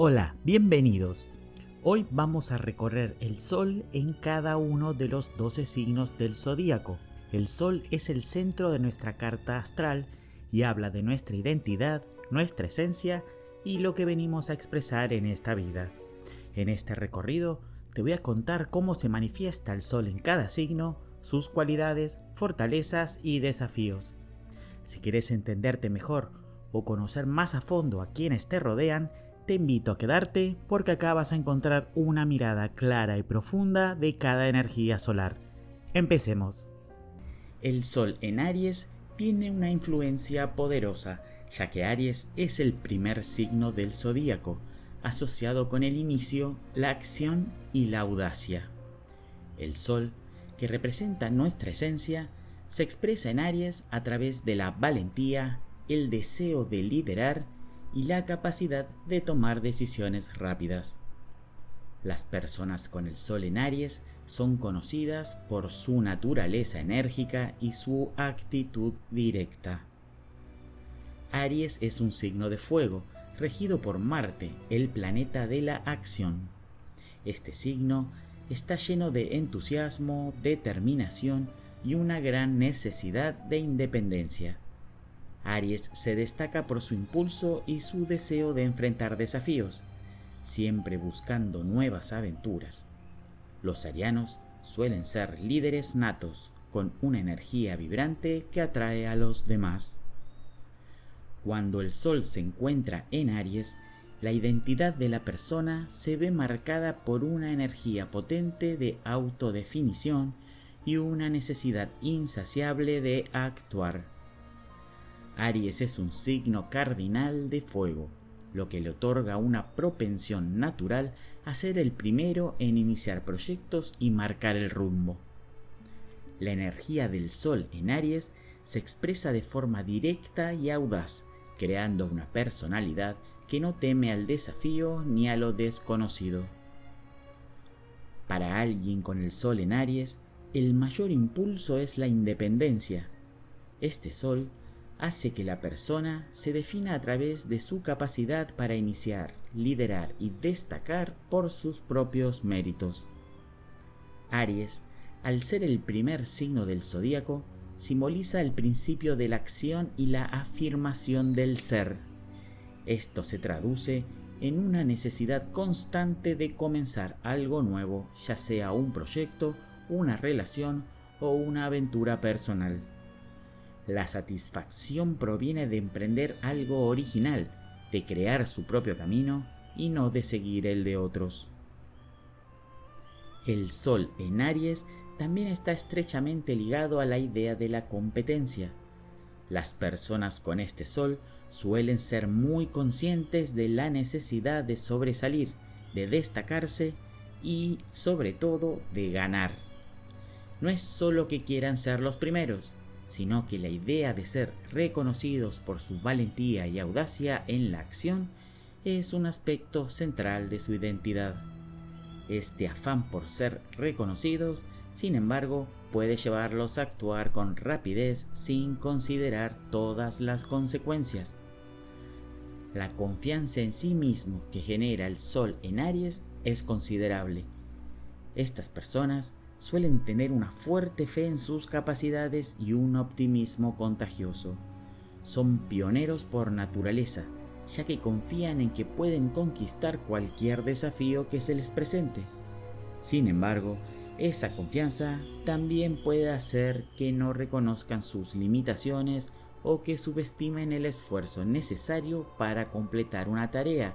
Hola, bienvenidos. Hoy vamos a recorrer el Sol en cada uno de los 12 signos del zodíaco. El Sol es el centro de nuestra carta astral y habla de nuestra identidad, nuestra esencia y lo que venimos a expresar en esta vida. En este recorrido te voy a contar cómo se manifiesta el Sol en cada signo, sus cualidades, fortalezas y desafíos. Si quieres entenderte mejor o conocer más a fondo a quienes te rodean, te invito a quedarte porque acá vas a encontrar una mirada clara y profunda de cada energía solar. Empecemos. El Sol en Aries tiene una influencia poderosa, ya que Aries es el primer signo del zodíaco, asociado con el inicio, la acción y la audacia. El Sol, que representa nuestra esencia, se expresa en Aries a través de la valentía, el deseo de liderar y la capacidad de tomar decisiones rápidas. Las personas con el Sol en Aries son conocidas por su naturaleza enérgica y su actitud directa. Aries es un signo de fuego, regido por Marte, el planeta de la acción. Este signo está lleno de entusiasmo, determinación y una gran necesidad de independencia. Aries se destaca por su impulso y su deseo de enfrentar desafíos, siempre buscando nuevas aventuras. Los arianos suelen ser líderes natos, con una energía vibrante que atrae a los demás. Cuando el Sol se encuentra en Aries, la identidad de la persona se ve marcada por una energía potente de autodefinición y una necesidad insaciable de actuar. Aries es un signo cardinal de fuego, lo que le otorga una propensión natural a ser el primero en iniciar proyectos y marcar el rumbo. La energía del Sol en Aries se expresa de forma directa y audaz, creando una personalidad que no teme al desafío ni a lo desconocido. Para alguien con el Sol en Aries, el mayor impulso es la independencia. Este Sol hace que la persona se defina a través de su capacidad para iniciar, liderar y destacar por sus propios méritos. Aries, al ser el primer signo del zodíaco, simboliza el principio de la acción y la afirmación del ser. Esto se traduce en una necesidad constante de comenzar algo nuevo, ya sea un proyecto, una relación o una aventura personal. La satisfacción proviene de emprender algo original, de crear su propio camino y no de seguir el de otros. El Sol en Aries también está estrechamente ligado a la idea de la competencia. Las personas con este Sol suelen ser muy conscientes de la necesidad de sobresalir, de destacarse y, sobre todo, de ganar. No es solo que quieran ser los primeros, sino que la idea de ser reconocidos por su valentía y audacia en la acción es un aspecto central de su identidad. Este afán por ser reconocidos, sin embargo, puede llevarlos a actuar con rapidez sin considerar todas las consecuencias. La confianza en sí mismo que genera el Sol en Aries es considerable. Estas personas suelen tener una fuerte fe en sus capacidades y un optimismo contagioso. Son pioneros por naturaleza, ya que confían en que pueden conquistar cualquier desafío que se les presente. Sin embargo, esa confianza también puede hacer que no reconozcan sus limitaciones o que subestimen el esfuerzo necesario para completar una tarea,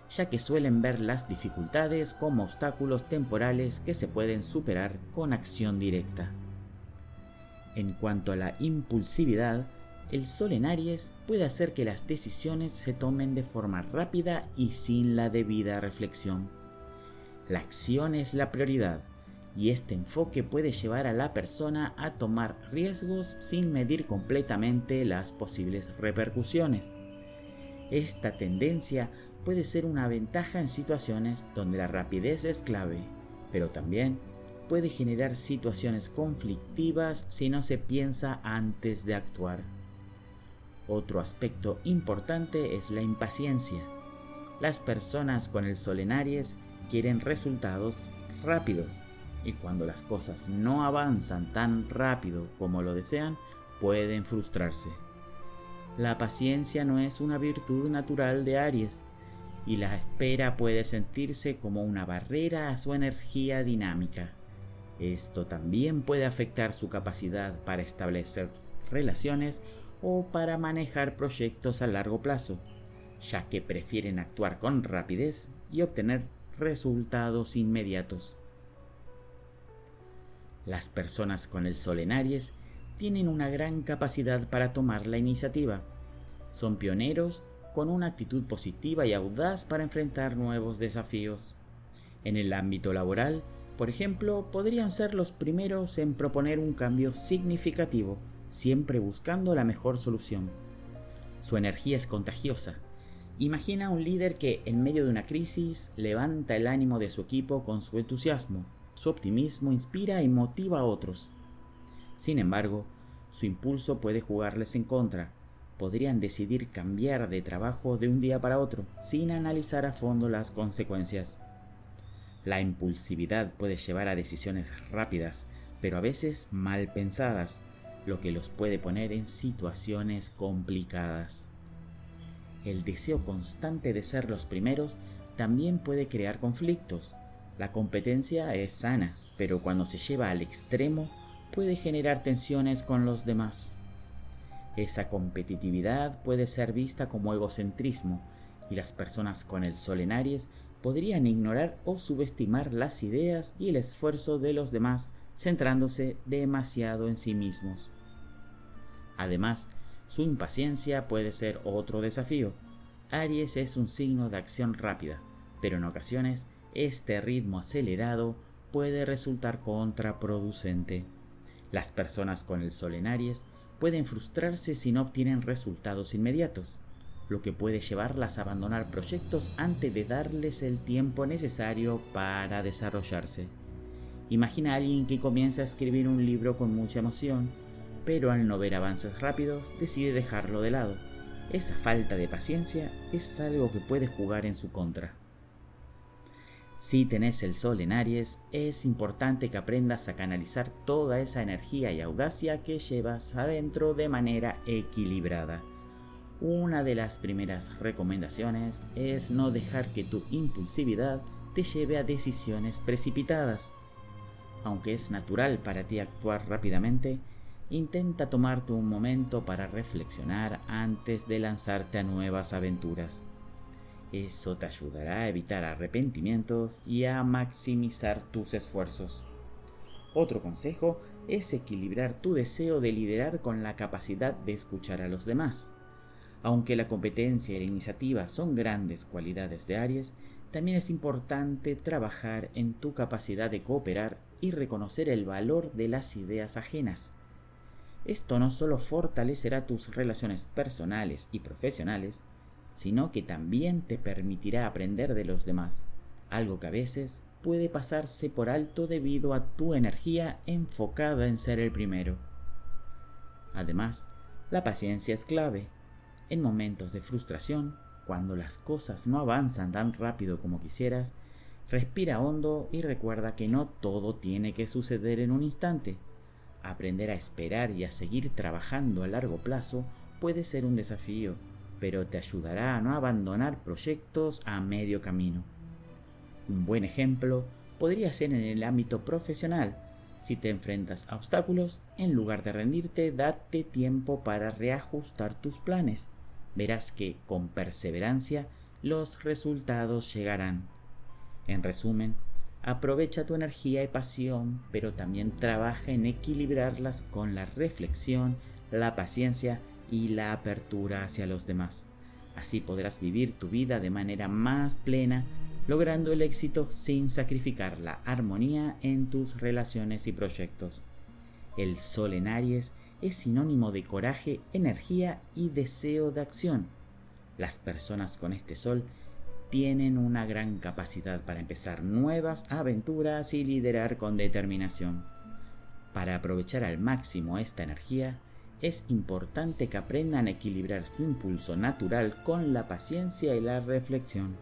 ya que suelen ver las dificultades como obstáculos temporales que se pueden superar con acción directa. En cuanto a la impulsividad, el Sol en Aries puede hacer que las decisiones se tomen de forma rápida y sin la debida reflexión. La acción es la prioridad, y este enfoque puede llevar a la persona a tomar riesgos sin medir completamente las posibles repercusiones. Esta tendencia puede ser una ventaja en situaciones donde la rapidez es clave, pero también puede generar situaciones conflictivas si no se piensa antes de actuar. Otro aspecto importante es la impaciencia. Las personas con el sol en Aries quieren resultados rápidos, y cuando las cosas no avanzan tan rápido como lo desean, pueden frustrarse. La paciencia no es una virtud natural de Aries, y la espera puede sentirse como una barrera a su energía dinámica. Esto también puede afectar su capacidad para establecer relaciones o para manejar proyectos a largo plazo, ya que prefieren actuar con rapidez y obtener resultados inmediatos. Las personas con el sol en Aries tienen una gran capacidad para tomar la iniciativa. Son pioneros con una actitud positiva y audaz para enfrentar nuevos desafíos. En el ámbito laboral, por ejemplo, podrían ser los primeros en proponer un cambio significativo, siempre buscando la mejor solución. Su energía es contagiosa. Imagina un líder que, en medio de una crisis, levanta el ánimo de su equipo con su entusiasmo. Su optimismo inspira y motiva a otros. Sin embargo, su impulso puede jugarles en contra. Podrían decidir cambiar de trabajo de un día para otro, sin analizar a fondo las consecuencias. La impulsividad puede llevar a decisiones rápidas, pero a veces mal pensadas, lo que los puede poner en situaciones complicadas. El deseo constante de ser los primeros también puede crear conflictos. La competencia es sana, pero cuando se lleva al extremo puede generar tensiones con los demás. Esa competitividad puede ser vista como egocentrismo, y las personas con el sol en Aries podrían ignorar o subestimar las ideas y el esfuerzo de los demás, centrándose demasiado en sí mismos. Además, su impaciencia puede ser otro desafío. Aries es un signo de acción rápida, pero en ocasiones este ritmo acelerado puede resultar contraproducente. Las personas con el sol en Aries pueden frustrarse si no obtienen resultados inmediatos, lo que puede llevarlas a abandonar proyectos antes de darles el tiempo necesario para desarrollarse. Imagina a alguien que comienza a escribir un libro con mucha emoción, pero al no ver avances rápidos decide dejarlo de lado. Esa falta de paciencia es algo que puede jugar en su contra. Si tenés el sol en Aries, es importante que aprendas a canalizar toda esa energía y audacia que llevas adentro de manera equilibrada. Una de las primeras recomendaciones es no dejar que tu impulsividad te lleve a decisiones precipitadas. Aunque es natural para ti actuar rápidamente, intenta tomarte un momento para reflexionar antes de lanzarte a nuevas aventuras. Eso te ayudará a evitar arrepentimientos y a maximizar tus esfuerzos. Otro consejo es equilibrar tu deseo de liderar con la capacidad de escuchar a los demás. Aunque la competencia y la iniciativa son grandes cualidades de Aries, también es importante trabajar en tu capacidad de cooperar y reconocer el valor de las ideas ajenas. Esto no solo fortalecerá tus relaciones personales y profesionales, sino que también te permitirá aprender de los demás, algo que a veces puede pasarse por alto debido a tu energía enfocada en ser el primero. Además, la paciencia es clave. En momentos de frustración, cuando las cosas no avanzan tan rápido como quisieras, respira hondo y recuerda que no todo tiene que suceder en un instante. Aprender a esperar y a seguir trabajando a largo plazo puede ser un desafío, pero te ayudará a no abandonar proyectos a medio camino. Un buen ejemplo podría ser en el ámbito profesional. Si te enfrentas a obstáculos, en lugar de rendirte, date tiempo para reajustar tus planes. Verás que, con perseverancia, los resultados llegarán. En resumen, aprovecha tu energía y pasión, pero también trabaja en equilibrarlas con la reflexión, la paciencia y la apertura hacia los demás. Así podrás vivir tu vida de manera más plena, logrando el éxito sin sacrificar la armonía en tus relaciones y proyectos. El sol en Aries es sinónimo de coraje, energía y deseo de acción. Las personas con este sol tienen una gran capacidad para empezar nuevas aventuras y liderar con determinación. Para aprovechar al máximo esta energía, es importante que aprendan a equilibrar su impulso natural con la paciencia y la reflexión.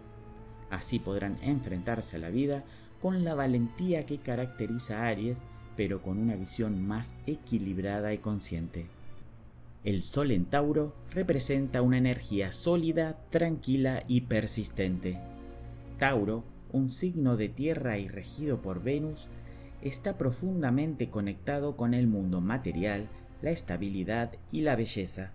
Así podrán enfrentarse a la vida con la valentía que caracteriza a Aries, pero con una visión más equilibrada y consciente. El Sol en Tauro representa una energía sólida, tranquila y persistente. Tauro, un signo de tierra y regido por Venus, está profundamente conectado con el mundo material, la estabilidad y la belleza.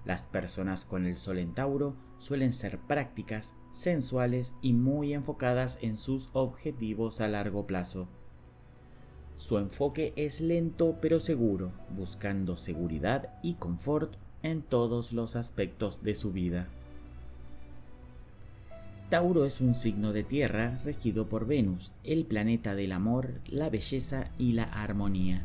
Las personas con el Sol en Tauro suelen ser prácticas, sensuales y muy enfocadas en sus objetivos a largo plazo. Su enfoque es lento pero seguro, buscando seguridad y confort en todos los aspectos de su vida. Tauro es un signo de tierra regido por Venus, el planeta del amor, la belleza y la armonía.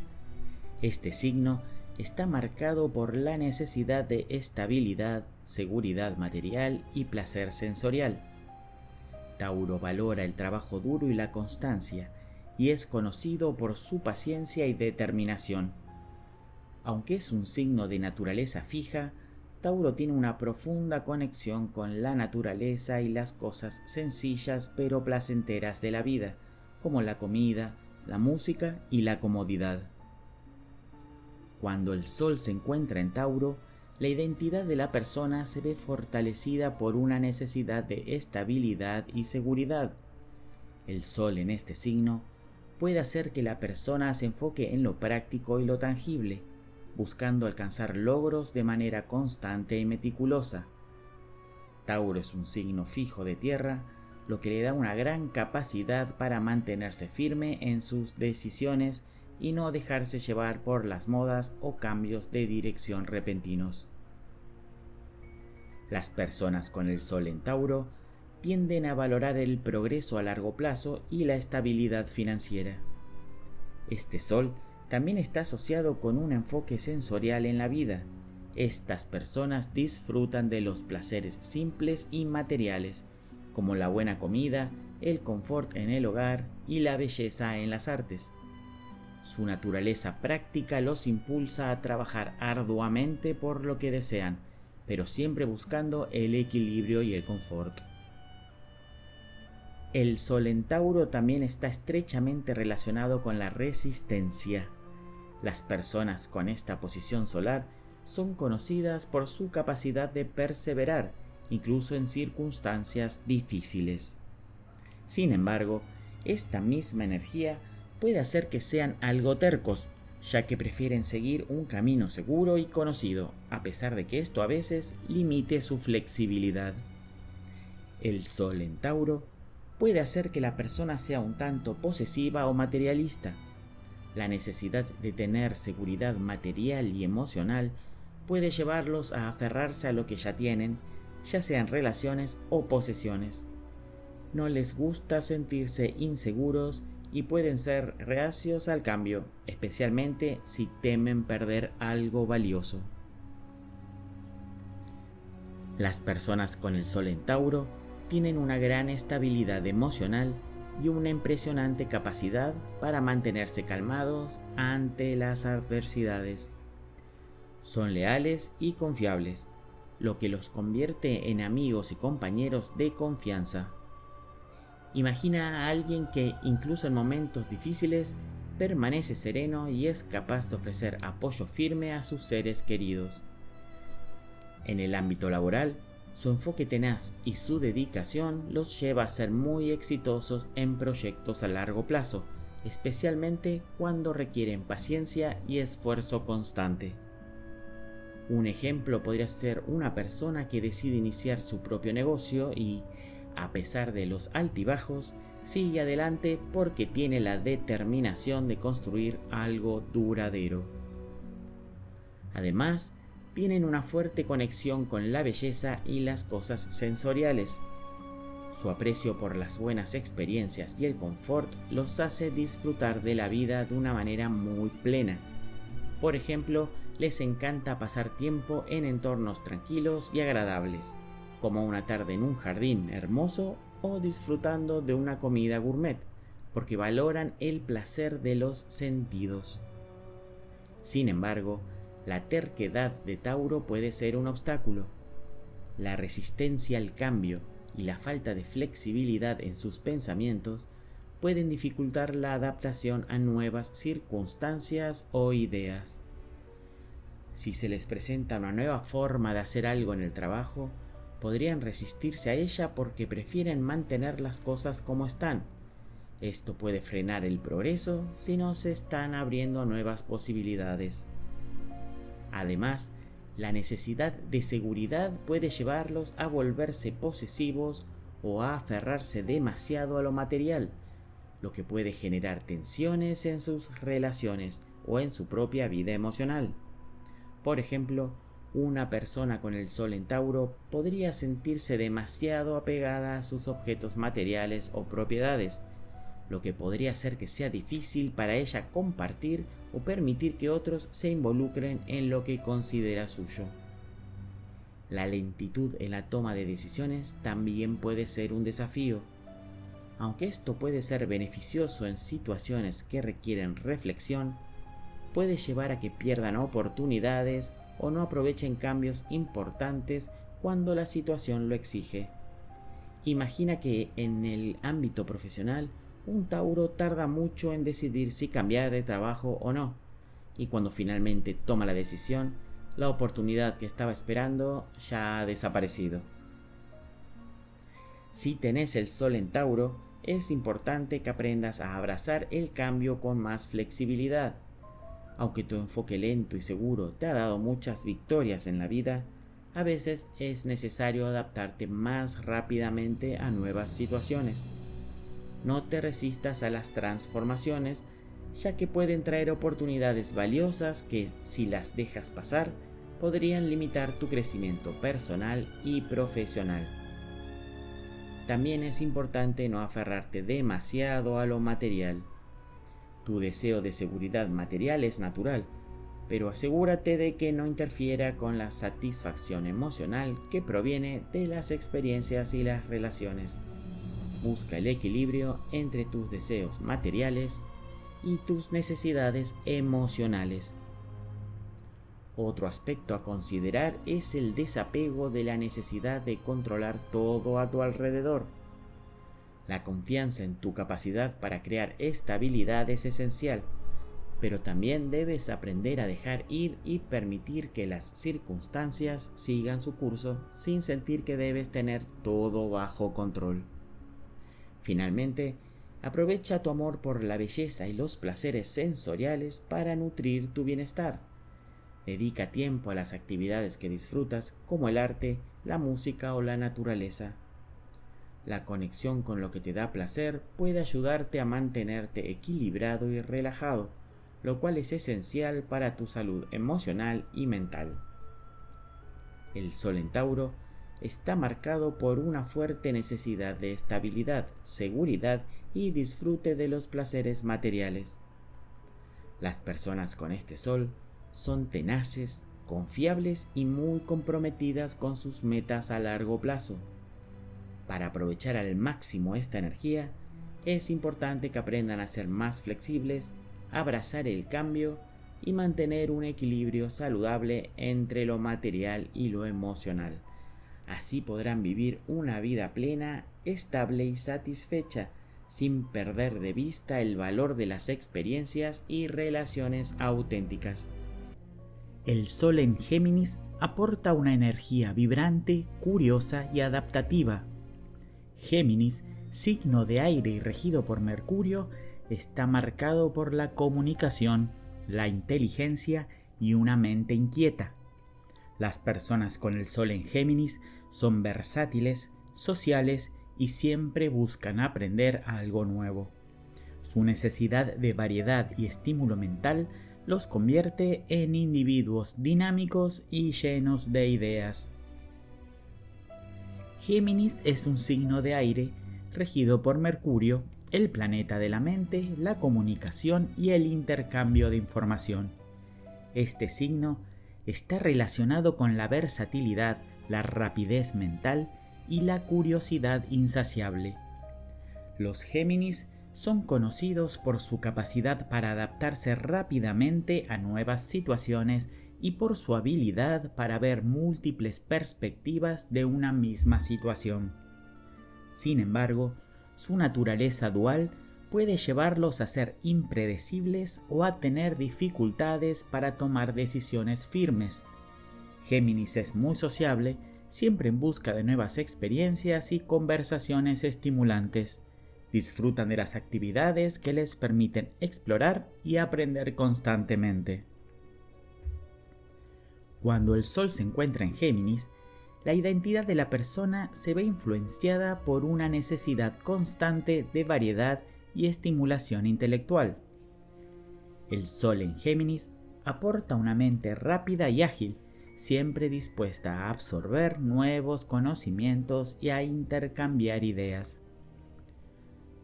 Este signo está marcado por la necesidad de estabilidad, seguridad material y placer sensorial. Tauro valora el trabajo duro y la constancia, y es conocido por su paciencia y determinación. Aunque es un signo de naturaleza fija, Tauro tiene una profunda conexión con la naturaleza y las cosas sencillas pero placenteras de la vida, como la comida, la música y la comodidad. Cuando el Sol se encuentra en Tauro, la identidad de la persona se ve fortalecida por una necesidad de estabilidad y seguridad. El Sol en este signo puede hacer que la persona se enfoque en lo práctico y lo tangible, buscando alcanzar logros de manera constante y meticulosa. Tauro es un signo fijo de tierra, lo que le da una gran capacidad para mantenerse firme en sus decisiones y no dejarse llevar por las modas o cambios de dirección repentinos. Las personas con el Sol en Tauro tienden a valorar el progreso a largo plazo y la estabilidad financiera. Este Sol también está asociado con un enfoque sensorial en la vida. Estas personas disfrutan de los placeres simples y materiales, como la buena comida, el confort en el hogar y la belleza en las artes. Su naturaleza práctica los impulsa a trabajar arduamente por lo que desean, pero siempre buscando el equilibrio y el confort. El Sol en Tauro también está estrechamente relacionado con la resistencia. Las personas con esta posición solar son conocidas por su capacidad de perseverar, incluso en circunstancias difíciles. Sin embargo, esta misma energía puede hacer que sean algo tercos, ya que prefieren seguir un camino seguro y conocido, a pesar de que esto a veces limite su flexibilidad. El Sol en Tauro puede hacer que la persona sea un tanto posesiva o materialista. La necesidad de tener seguridad material y emocional puede llevarlos a aferrarse a lo que ya tienen, ya sean relaciones o posesiones. No les gusta sentirse inseguros y pueden ser reacios al cambio, especialmente si temen perder algo valioso. Las personas con el Sol en Tauro tienen una gran estabilidad emocional y una impresionante capacidad para mantenerse calmados ante las adversidades. Son leales y confiables, lo que los convierte en amigos y compañeros de confianza. Imagina a alguien que, incluso en momentos difíciles, permanece sereno y es capaz de ofrecer apoyo firme a sus seres queridos. En el ámbito laboral, su enfoque tenaz y su dedicación los lleva a ser muy exitosos en proyectos a largo plazo, especialmente cuando requieren paciencia y esfuerzo constante. Un ejemplo podría ser una persona que decide iniciar su propio negocio y, a pesar de los altibajos, sigue adelante porque tiene la determinación de construir algo duradero. Además, tienen una fuerte conexión con la belleza y las cosas sensoriales. Su aprecio por las buenas experiencias y el confort los hace disfrutar de la vida de una manera muy plena. Por ejemplo, les encanta pasar tiempo en entornos tranquilos y agradables, como una tarde en un jardín hermoso o disfrutando de una comida gourmet, porque valoran el placer de los sentidos. Sin embargo, la terquedad de Tauro puede ser un obstáculo. La resistencia al cambio y la falta de flexibilidad en sus pensamientos pueden dificultar la adaptación a nuevas circunstancias o ideas. Si se les presenta una nueva forma de hacer algo en el trabajo, podrían resistirse a ella porque prefieren mantener las cosas como están. Esto puede frenar el progreso si no se están abriendo nuevas posibilidades. Además, la necesidad de seguridad puede llevarlos a volverse posesivos o a aferrarse demasiado a lo material, lo que puede generar tensiones en sus relaciones o en su propia vida emocional. Por ejemplo, una persona con el Sol en Tauro podría sentirse demasiado apegada a sus objetos materiales o propiedades, lo que podría hacer que sea difícil para ella compartir o permitir que otros se involucren en lo que considera suyo. La lentitud en la toma de decisiones también puede ser un desafío. Aunque esto puede ser beneficioso en situaciones que requieren reflexión, puede llevar a que pierdan oportunidades o no aprovechen cambios importantes cuando la situación lo exige. Imagina que en el ámbito profesional, un Tauro tarda mucho en decidir si cambiar de trabajo o no, y cuando finalmente toma la decisión, la oportunidad que estaba esperando ya ha desaparecido. Si tenés el Sol en Tauro, es importante que aprendas a abrazar el cambio con más flexibilidad. Aunque tu enfoque lento y seguro te ha dado muchas victorias en la vida, a veces es necesario adaptarte más rápidamente a nuevas situaciones. No te resistas a las transformaciones, ya que pueden traer oportunidades valiosas que, si las dejas pasar, podrían limitar tu crecimiento personal y profesional. También es importante no aferrarte demasiado a lo material. Tu deseo de seguridad material es natural, pero asegúrate de que no interfiera con la satisfacción emocional que proviene de las experiencias y las relaciones. Busca el equilibrio entre tus deseos materiales y tus necesidades emocionales. Otro aspecto a considerar es el desapego de la necesidad de controlar todo a tu alrededor. La confianza en tu capacidad para crear estabilidad es esencial, pero también debes aprender a dejar ir y permitir que las circunstancias sigan su curso sin sentir que debes tener todo bajo control. Finalmente, aprovecha tu amor por la belleza y los placeres sensoriales para nutrir tu bienestar. Dedica tiempo a las actividades que disfrutas, como el arte, la música o la naturaleza. La conexión con lo que te da placer puede ayudarte a mantenerte equilibrado y relajado, lo cual es esencial para tu salud emocional y mental. El Sol en Tauro está marcado por una fuerte necesidad de estabilidad, seguridad y disfrute de los placeres materiales. Las personas con este Sol son tenaces, confiables y muy comprometidas con sus metas a largo plazo. Para aprovechar al máximo esta energía, es importante que aprendan a ser más flexibles, abrazar el cambio y mantener un equilibrio saludable entre lo material y lo emocional. Así podrán vivir una vida plena, estable y satisfecha, sin perder de vista el valor de las experiencias y relaciones auténticas. El Sol en Géminis aporta una energía vibrante, curiosa y adaptativa. Géminis, signo de aire y regido por Mercurio, está marcado por la comunicación, la inteligencia y una mente inquieta. Las personas con el Sol en Géminis son versátiles, sociales y siempre buscan aprender algo nuevo. Su necesidad de variedad y estímulo mental los convierte en individuos dinámicos y llenos de ideas. Géminis es un signo de aire regido por Mercurio, el planeta de la mente, la comunicación y el intercambio de información. Este signo está relacionado con la versatilidad, la rapidez mental y la curiosidad insaciable. Los Géminis son conocidos por su capacidad para adaptarse rápidamente a nuevas situaciones y por su habilidad para ver múltiples perspectivas de una misma situación. Sin embargo, su naturaleza dual puede llevarlos a ser impredecibles o a tener dificultades para tomar decisiones firmes. Géminis es muy sociable, siempre en busca de nuevas experiencias y conversaciones estimulantes. Disfrutan de las actividades que les permiten explorar y aprender constantemente. Cuando el Sol se encuentra en Géminis, la identidad de la persona se ve influenciada por una necesidad constante de variedad y estimulación intelectual. El Sol en Géminis aporta una mente rápida y ágil, siempre dispuesta a absorber nuevos conocimientos y a intercambiar ideas.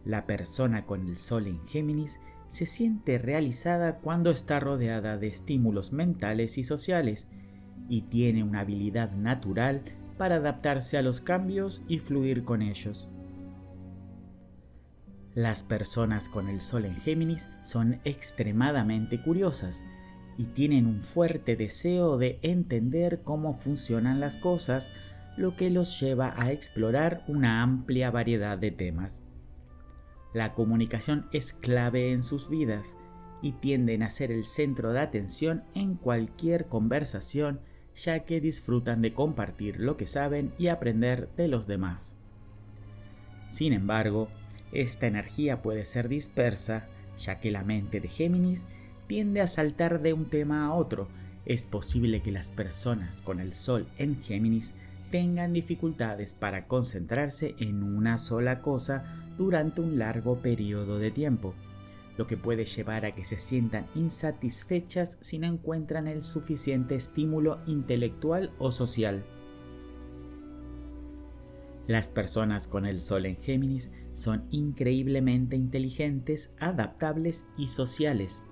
La persona con el Sol en Géminis se siente realizada cuando está rodeada de estímulos mentales y sociales y tiene una habilidad natural para adaptarse a los cambios y fluir con ellos. Las personas con el Sol en Géminis son extremadamente curiosas y tienen un fuerte deseo de entender cómo funcionan las cosas, lo que los lleva a explorar una amplia variedad de temas. La comunicación es clave en sus vidas y tienden a ser el centro de atención en cualquier conversación, ya que disfrutan de compartir lo que saben y aprender de los demás. Sin embargo, esta energía puede ser dispersa, ya que la mente de Géminis tiende a saltar de un tema a otro. Es posible que las personas con el Sol en Géminis tengan dificultades para concentrarse en una sola cosa durante un largo periodo de tiempo, lo que puede llevar a que se sientan insatisfechas si no encuentran el suficiente estímulo intelectual o social. Las personas con el Sol en Géminis son increíblemente inteligentes, adaptables y sociales.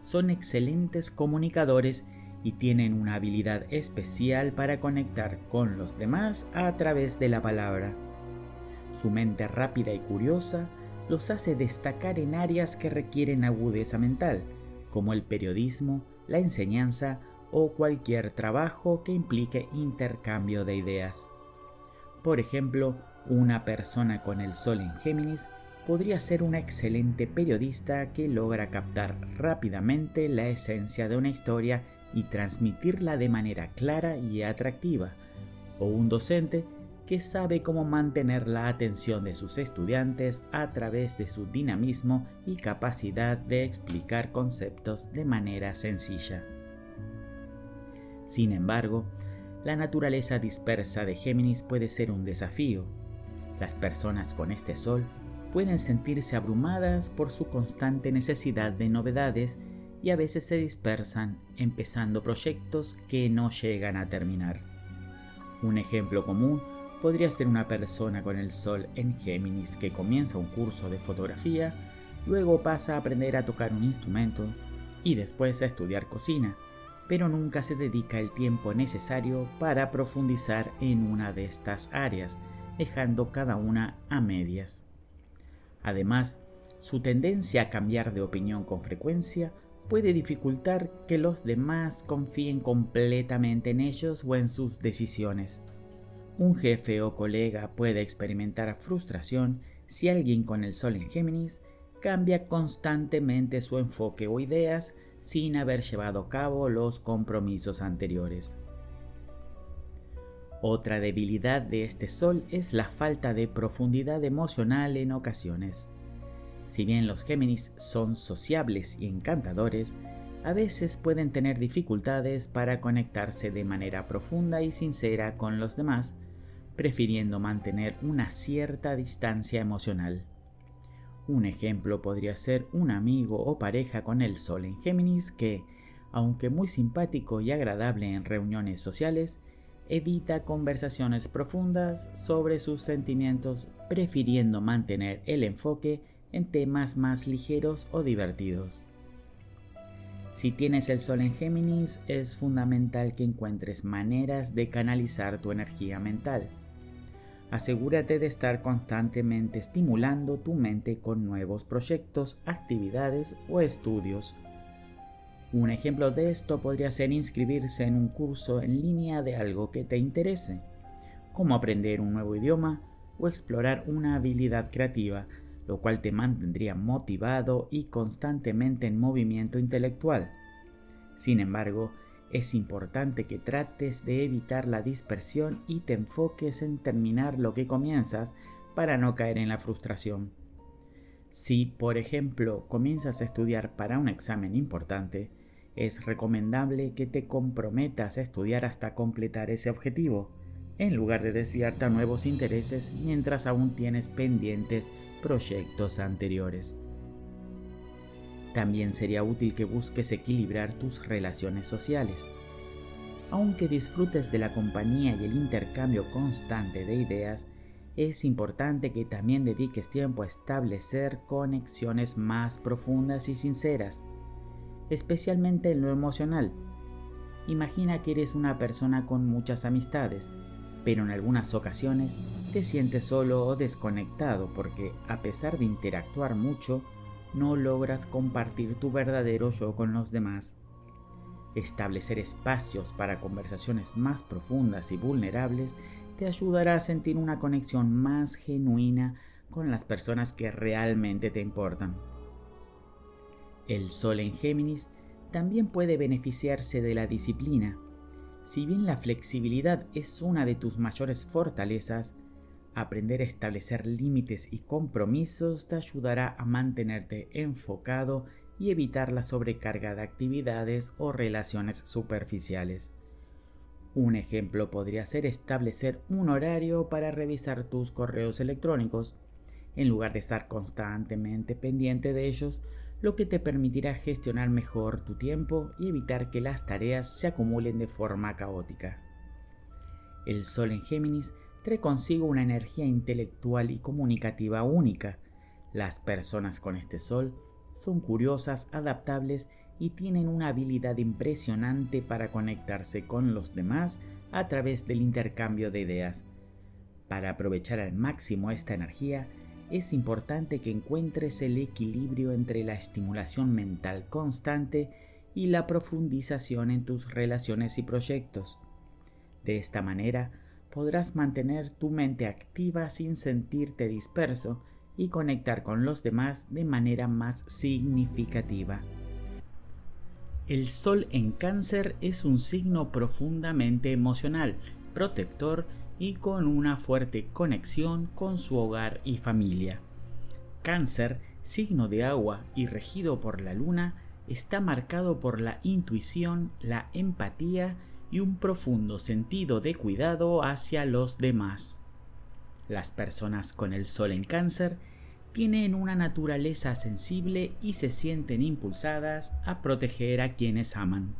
Son excelentes comunicadores y tienen una habilidad especial para conectar con los demás a través de la palabra. Su mente rápida y curiosa los hace destacar en áreas que requieren agudeza mental, como el periodismo, la enseñanza o cualquier trabajo que implique intercambio de ideas. Por ejemplo, una persona con el Sol en Géminis podría ser una excelente periodista que logra captar rápidamente la esencia de una historia y transmitirla de manera clara y atractiva, o un docente que sabe cómo mantener la atención de sus estudiantes a través de su dinamismo y capacidad de explicar conceptos de manera sencilla. Sin embargo, la naturaleza dispersa de Géminis puede ser un desafío. Las personas con este Sol pueden sentirse abrumadas por su constante necesidad de novedades y a veces se dispersan empezando proyectos que no llegan a terminar. Un ejemplo común podría ser una persona con el Sol en Géminis que comienza un curso de fotografía, luego pasa a aprender a tocar un instrumento y después a estudiar cocina, pero nunca se dedica el tiempo necesario para profundizar en una de estas áreas, dejando cada una a medias. Además, su tendencia a cambiar de opinión con frecuencia puede dificultar que los demás confíen completamente en ellos o en sus decisiones. Un jefe o colega puede experimentar frustración si alguien con el Sol en Géminis cambia constantemente su enfoque o ideas sin haber llevado a cabo los compromisos anteriores. Otra debilidad de este Sol es la falta de profundidad emocional en ocasiones. Si bien los Géminis son sociables y encantadores, a veces pueden tener dificultades para conectarse de manera profunda y sincera con los demás, prefiriendo mantener una cierta distancia emocional. Un ejemplo podría ser un amigo o pareja con el Sol en Géminis que, aunque muy simpático y agradable en reuniones sociales, evita conversaciones profundas sobre sus sentimientos, prefiriendo mantener el enfoque en temas más ligeros o divertidos. Si tienes el Sol en Géminis, es fundamental que encuentres maneras de canalizar tu energía mental. Asegúrate de estar constantemente estimulando tu mente con nuevos proyectos, actividades o estudios. Un ejemplo de esto podría ser inscribirse en un curso en línea de algo que te interese, como aprender un nuevo idioma, o explorar una habilidad creativa, lo cual te mantendría motivado y constantemente en movimiento intelectual. Sin embargo, es importante que trates de evitar la dispersión y te enfoques en terminar lo que comienzas para no caer en la frustración. Si, por ejemplo, comienzas a estudiar para un examen importante, es recomendable que te comprometas a estudiar hasta completar ese objetivo, en lugar de desviarte a nuevos intereses mientras aún tienes pendientes proyectos anteriores. También sería útil que busques equilibrar tus relaciones sociales. Aunque disfrutes de la compañía y el intercambio constante de ideas, es importante que también dediques tiempo a establecer conexiones más profundas y sinceras, especialmente en lo emocional. Imagina que eres una persona con muchas amistades, pero en algunas ocasiones te sientes solo o desconectado porque, a pesar de interactuar mucho, no logras compartir tu verdadero yo con los demás. Establecer espacios para conversaciones más profundas y vulnerables te ayudará a sentir una conexión más genuina con las personas que realmente te importan. El Sol en Géminis también puede beneficiarse de la disciplina. Si bien la flexibilidad es una de tus mayores fortalezas, aprender a establecer límites y compromisos te ayudará a mantenerte enfocado y evitar la sobrecarga de actividades o relaciones superficiales. Un ejemplo podría ser establecer un horario para revisar tus correos electrónicos, en lugar de estar constantemente pendiente de ellos, lo que te permitirá gestionar mejor tu tiempo y evitar que las tareas se acumulen de forma caótica. El Sol en Géminis trae consigo una energía intelectual y comunicativa única. Las personas con este Sol son curiosas, adaptables y tienen una habilidad impresionante para conectarse con los demás a través del intercambio de ideas. Para aprovechar al máximo esta energía, es importante que encuentres el equilibrio entre la estimulación mental constante y la profundización en tus relaciones y proyectos. De esta manera, podrás mantener tu mente activa sin sentirte disperso y conectar con los demás de manera más significativa. El Sol en Cáncer es un signo profundamente emocional, protector y con una fuerte conexión con su hogar y familia. Cáncer, signo de agua y regido por la luna, está marcado por la intuición, la empatía y un profundo sentido de cuidado hacia los demás. Las personas con el Sol en Cáncer tienen una naturaleza sensible y se sienten impulsadas a proteger a quienes aman.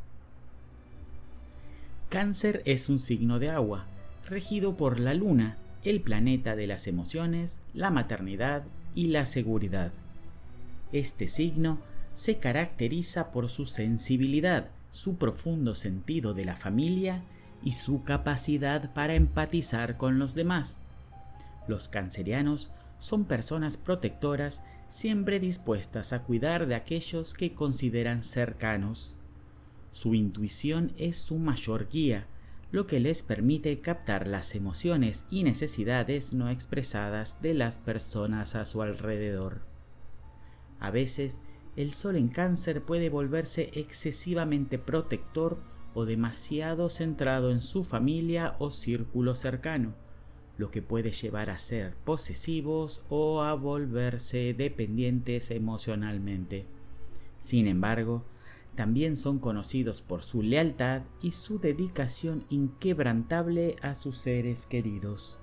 Cáncer es un signo de agua, regido por la luna, el planeta de las emociones, la maternidad y la seguridad. Este signo se caracteriza por su sensibilidad, su profundo sentido de la familia y su capacidad para empatizar con los demás. Los cancerianos son personas protectoras, siempre dispuestas a cuidar de aquellos que consideran cercanos. Su intuición es su mayor guía, lo que les permite captar las emociones y necesidades no expresadas de las personas a su alrededor. A veces, el Sol en Cáncer puede volverse excesivamente protector o demasiado centrado en su familia o círculo cercano, lo que puede llevar a ser posesivos o a volverse dependientes emocionalmente. Sin embargo, también son conocidos por su lealtad y su dedicación inquebrantable a sus seres queridos.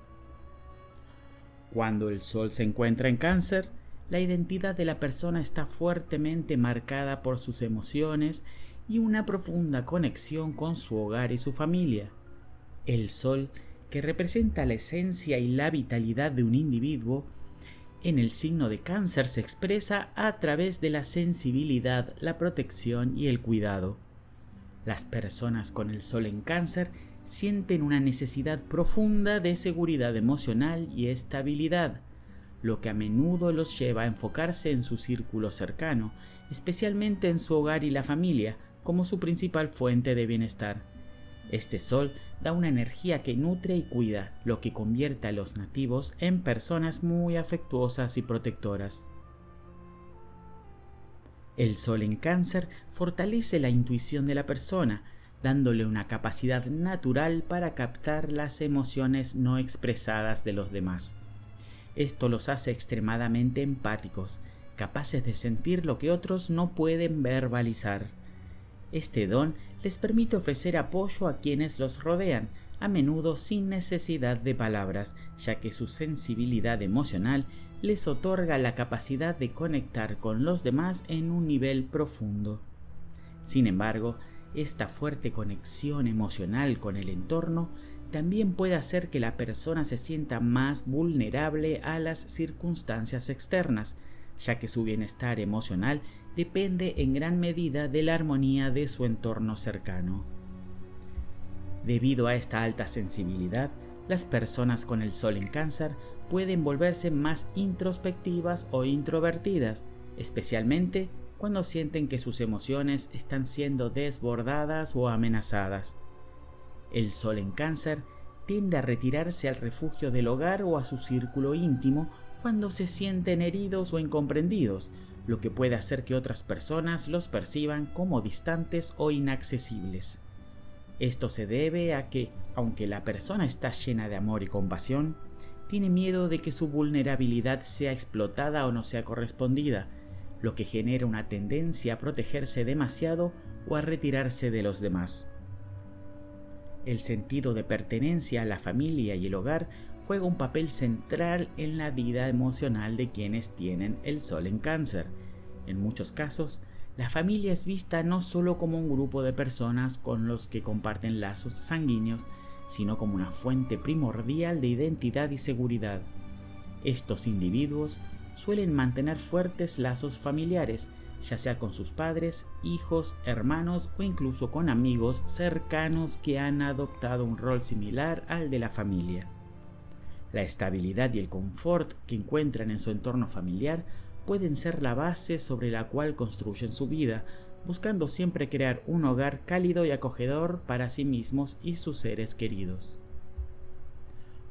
Cuando el Sol se encuentra en Cáncer, la identidad de la persona está fuertemente marcada por sus emociones y una profunda conexión con su hogar y su familia. El Sol, que representa la esencia y la vitalidad de un individuo, en el signo de Cáncer se expresa a través de la sensibilidad, la protección y el cuidado. Las personas con el Sol en Cáncer sienten una necesidad profunda de seguridad emocional y estabilidad, lo que a menudo los lleva a enfocarse en su círculo cercano, especialmente en su hogar y la familia, como su principal fuente de bienestar. Este sol da una energía que nutre y cuida, lo que convierte a los nativos en personas muy afectuosas y protectoras. El sol en Cáncer fortalece la intuición de la persona, dándole una capacidad natural para captar las emociones no expresadas de los demás. Esto los hace extremadamente empáticos, capaces de sentir lo que otros no pueden verbalizar. Este don les permite ofrecer apoyo a quienes los rodean, a menudo sin necesidad de palabras, ya que su sensibilidad emocional les otorga la capacidad de conectar con los demás en un nivel profundo. Sin embargo, esta fuerte conexión emocional con el entorno también puede hacer que la persona se sienta más vulnerable a las circunstancias externas, ya que su bienestar emocional depende en gran medida de la armonía de su entorno cercano. Debido a esta alta sensibilidad, las personas con el sol en Cáncer pueden volverse más introspectivas o introvertidas, especialmente cuando sienten que sus emociones están siendo desbordadas o amenazadas. El sol en Cáncer tiende a retirarse al refugio del hogar o a su círculo íntimo cuando se sienten heridos o incomprendidos, lo que puede hacer que otras personas los perciban como distantes o inaccesibles. Esto se debe a que, aunque la persona está llena de amor y compasión, tiene miedo de que su vulnerabilidad sea explotada o no sea correspondida, lo que genera una tendencia a protegerse demasiado o a retirarse de los demás. El sentido de pertenencia a la familia y el hogar juega un papel central en la vida emocional de quienes tienen el sol en Cáncer. En muchos casos, la familia es vista no solo como un grupo de personas con los que comparten lazos sanguíneos, sino como una fuente primordial de identidad y seguridad. Estos individuos suelen mantener fuertes lazos familiares, ya sea con sus padres, hijos, hermanos o incluso con amigos cercanos que han adoptado un rol similar al de la familia. La estabilidad y el confort que encuentran en su entorno familiar pueden ser la base sobre la cual construyen su vida, buscando siempre crear un hogar cálido y acogedor para sí mismos y sus seres queridos.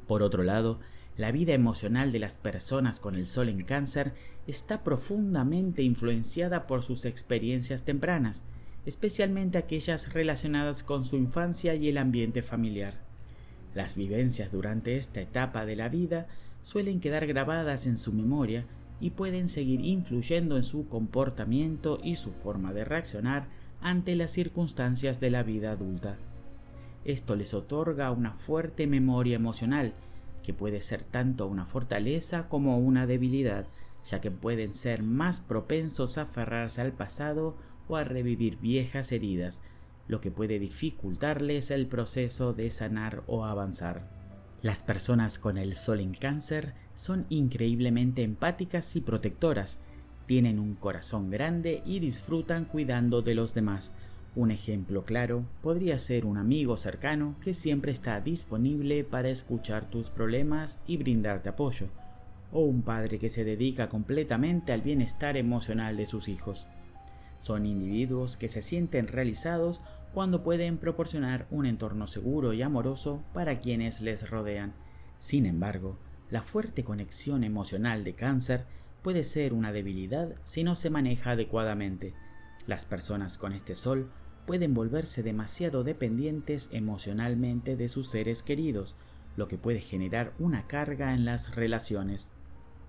Por otro lado, la vida emocional de las personas con el sol en Cáncer está profundamente influenciada por sus experiencias tempranas, especialmente aquellas relacionadas con su infancia y el ambiente familiar. Las vivencias durante esta etapa de la vida suelen quedar grabadas en su memoria y pueden seguir influyendo en su comportamiento y su forma de reaccionar ante las circunstancias de la vida adulta. Esto les otorga una fuerte memoria emocional, que puede ser tanto una fortaleza como una debilidad, ya que pueden ser más propensos a aferrarse al pasado o a revivir viejas heridas, lo que puede dificultarles el proceso de sanar o avanzar. Las personas con el sol en Cáncer son increíblemente empáticas y protectoras, tienen un corazón grande y disfrutan cuidando de los demás. Un ejemplo claro podría ser un amigo cercano que siempre está disponible para escuchar tus problemas y brindarte apoyo, o un padre que se dedica completamente al bienestar emocional de sus hijos. Son individuos que se sienten realizados cuando pueden proporcionar un entorno seguro y amoroso para quienes les rodean. Sin embargo, la fuerte conexión emocional de Cáncer puede ser una debilidad si no se maneja adecuadamente. Las personas con este sol pueden volverse demasiado dependientes emocionalmente de sus seres queridos, lo que puede generar una carga en las relaciones.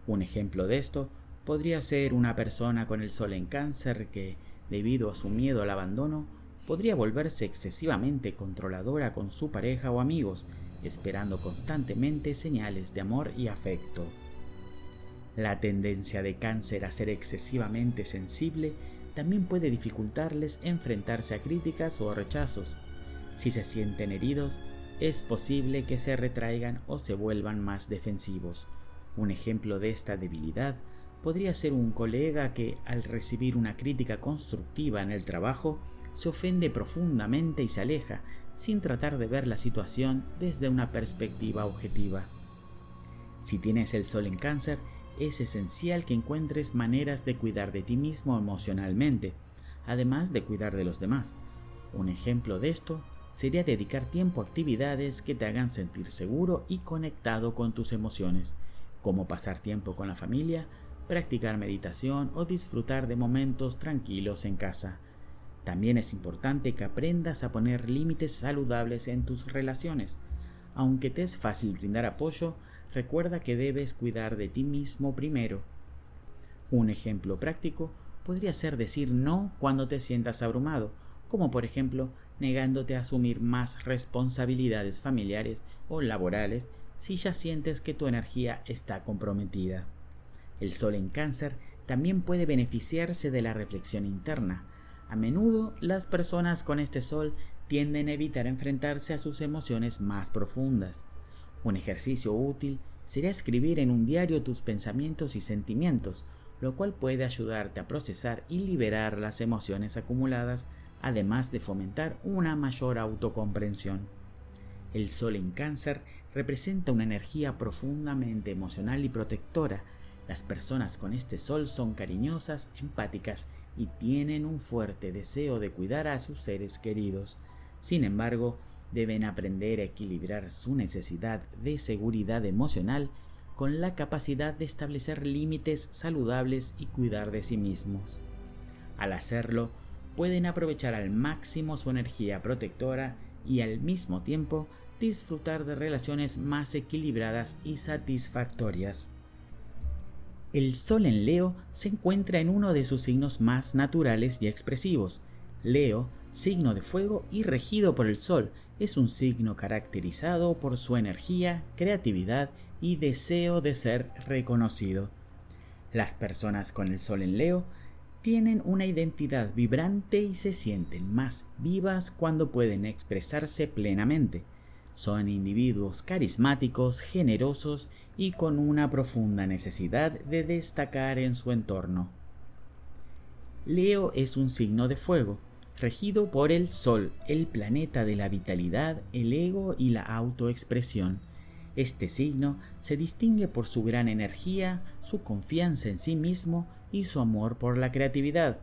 Un ejemplo de esto podría ser una persona con el sol en Cáncer que, debido a su miedo al abandono, podría volverse excesivamente controladora con su pareja o amigos, esperando constantemente señales de amor y afecto. La tendencia de Cáncer a ser excesivamente sensible también puede dificultarles enfrentarse a críticas o rechazos. Si se sienten heridos, es posible que se retraigan o se vuelvan más defensivos. Un ejemplo de esta debilidad podría ser un colega que, al recibir una crítica constructiva en el trabajo, se ofende profundamente y se aleja, sin tratar de ver la situación desde una perspectiva objetiva. Si tienes el sol en Cáncer, es esencial que encuentres maneras de cuidar de ti mismo emocionalmente, además de cuidar de los demás. Un ejemplo de esto sería dedicar tiempo a actividades que te hagan sentir seguro y conectado con tus emociones, como pasar tiempo con la familia, practicar meditación o disfrutar de momentos tranquilos en casa. También es importante que aprendas a poner límites saludables en tus relaciones. Aunque te es fácil brindar apoyo, recuerda que debes cuidar de ti mismo primero. Un ejemplo práctico podría ser decir no cuando te sientas abrumado, como por ejemplo negándote a asumir más responsabilidades familiares o laborales si ya sientes que tu energía está comprometida. El Sol en Cáncer también puede beneficiarse de la reflexión interna. A menudo las personas con este Sol tienden a evitar enfrentarse a sus emociones más profundas. Un ejercicio útil sería escribir en un diario tus pensamientos y sentimientos, lo cual puede ayudarte a procesar y liberar las emociones acumuladas, además de fomentar una mayor autocomprensión. El Sol en Cáncer representa una energía profundamente emocional y protectora. Las personas con este Sol son cariñosas, empáticas y tienen un fuerte deseo de cuidar a sus seres queridos. Sin embargo, deben aprender a equilibrar su necesidad de seguridad emocional con la capacidad de establecer límites saludables y cuidar de sí mismos. Al hacerlo, pueden aprovechar al máximo su energía protectora y al mismo tiempo disfrutar de relaciones más equilibradas y satisfactorias. El Sol en Leo se encuentra en uno de sus signos más naturales y expresivos. Leo, signo de fuego y regido por el Sol, es un signo caracterizado por su energía, creatividad y deseo de ser reconocido. Las personas con el Sol en Leo tienen una identidad vibrante y se sienten más vivas cuando pueden expresarse plenamente. Son individuos carismáticos, generosos y con una profunda necesidad de destacar en su entorno. Leo es un signo de fuego, regido por el Sol, el planeta de la vitalidad, el ego y la autoexpresión. Este signo se distingue por su gran energía, su confianza en sí mismo y su amor por la creatividad.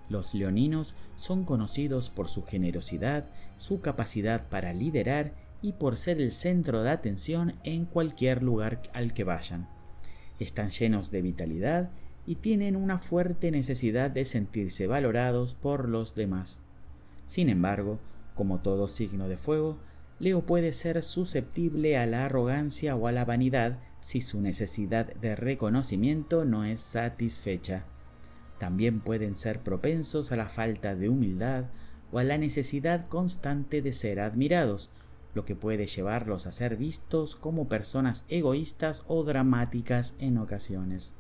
Los leoninos son conocidos por su generosidad, su capacidad para liderar y por ser el centro de atención en cualquier lugar al que vayan. Están llenos de vitalidad y tienen una fuerte necesidad de sentirse valorados por los demás. Sin embargo, como todo signo de fuego, Leo puede ser susceptible a la arrogancia o a la vanidad si su necesidad de reconocimiento no es satisfecha. También pueden ser propensos a la falta de humildad o a la necesidad constante de ser admirados, lo que puede llevarlos a ser vistos como personas egoístas o dramáticas en ocasiones.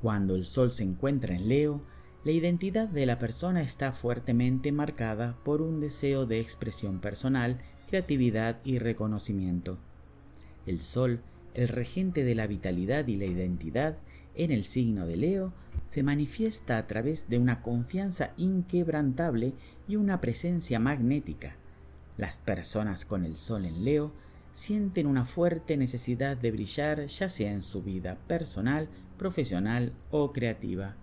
Cuando el Sol se encuentra en Leo, la identidad de la persona está fuertemente marcada por un deseo de expresión personal, creatividad y reconocimiento. El Sol, el regente de la vitalidad y la identidad, en el signo de Leo, se manifiesta a través de una confianza inquebrantable y una presencia magnética. Las personas con el Sol en Leo sienten una fuerte necesidad de brillar, ya sea en su vida personal, profesional o creativa.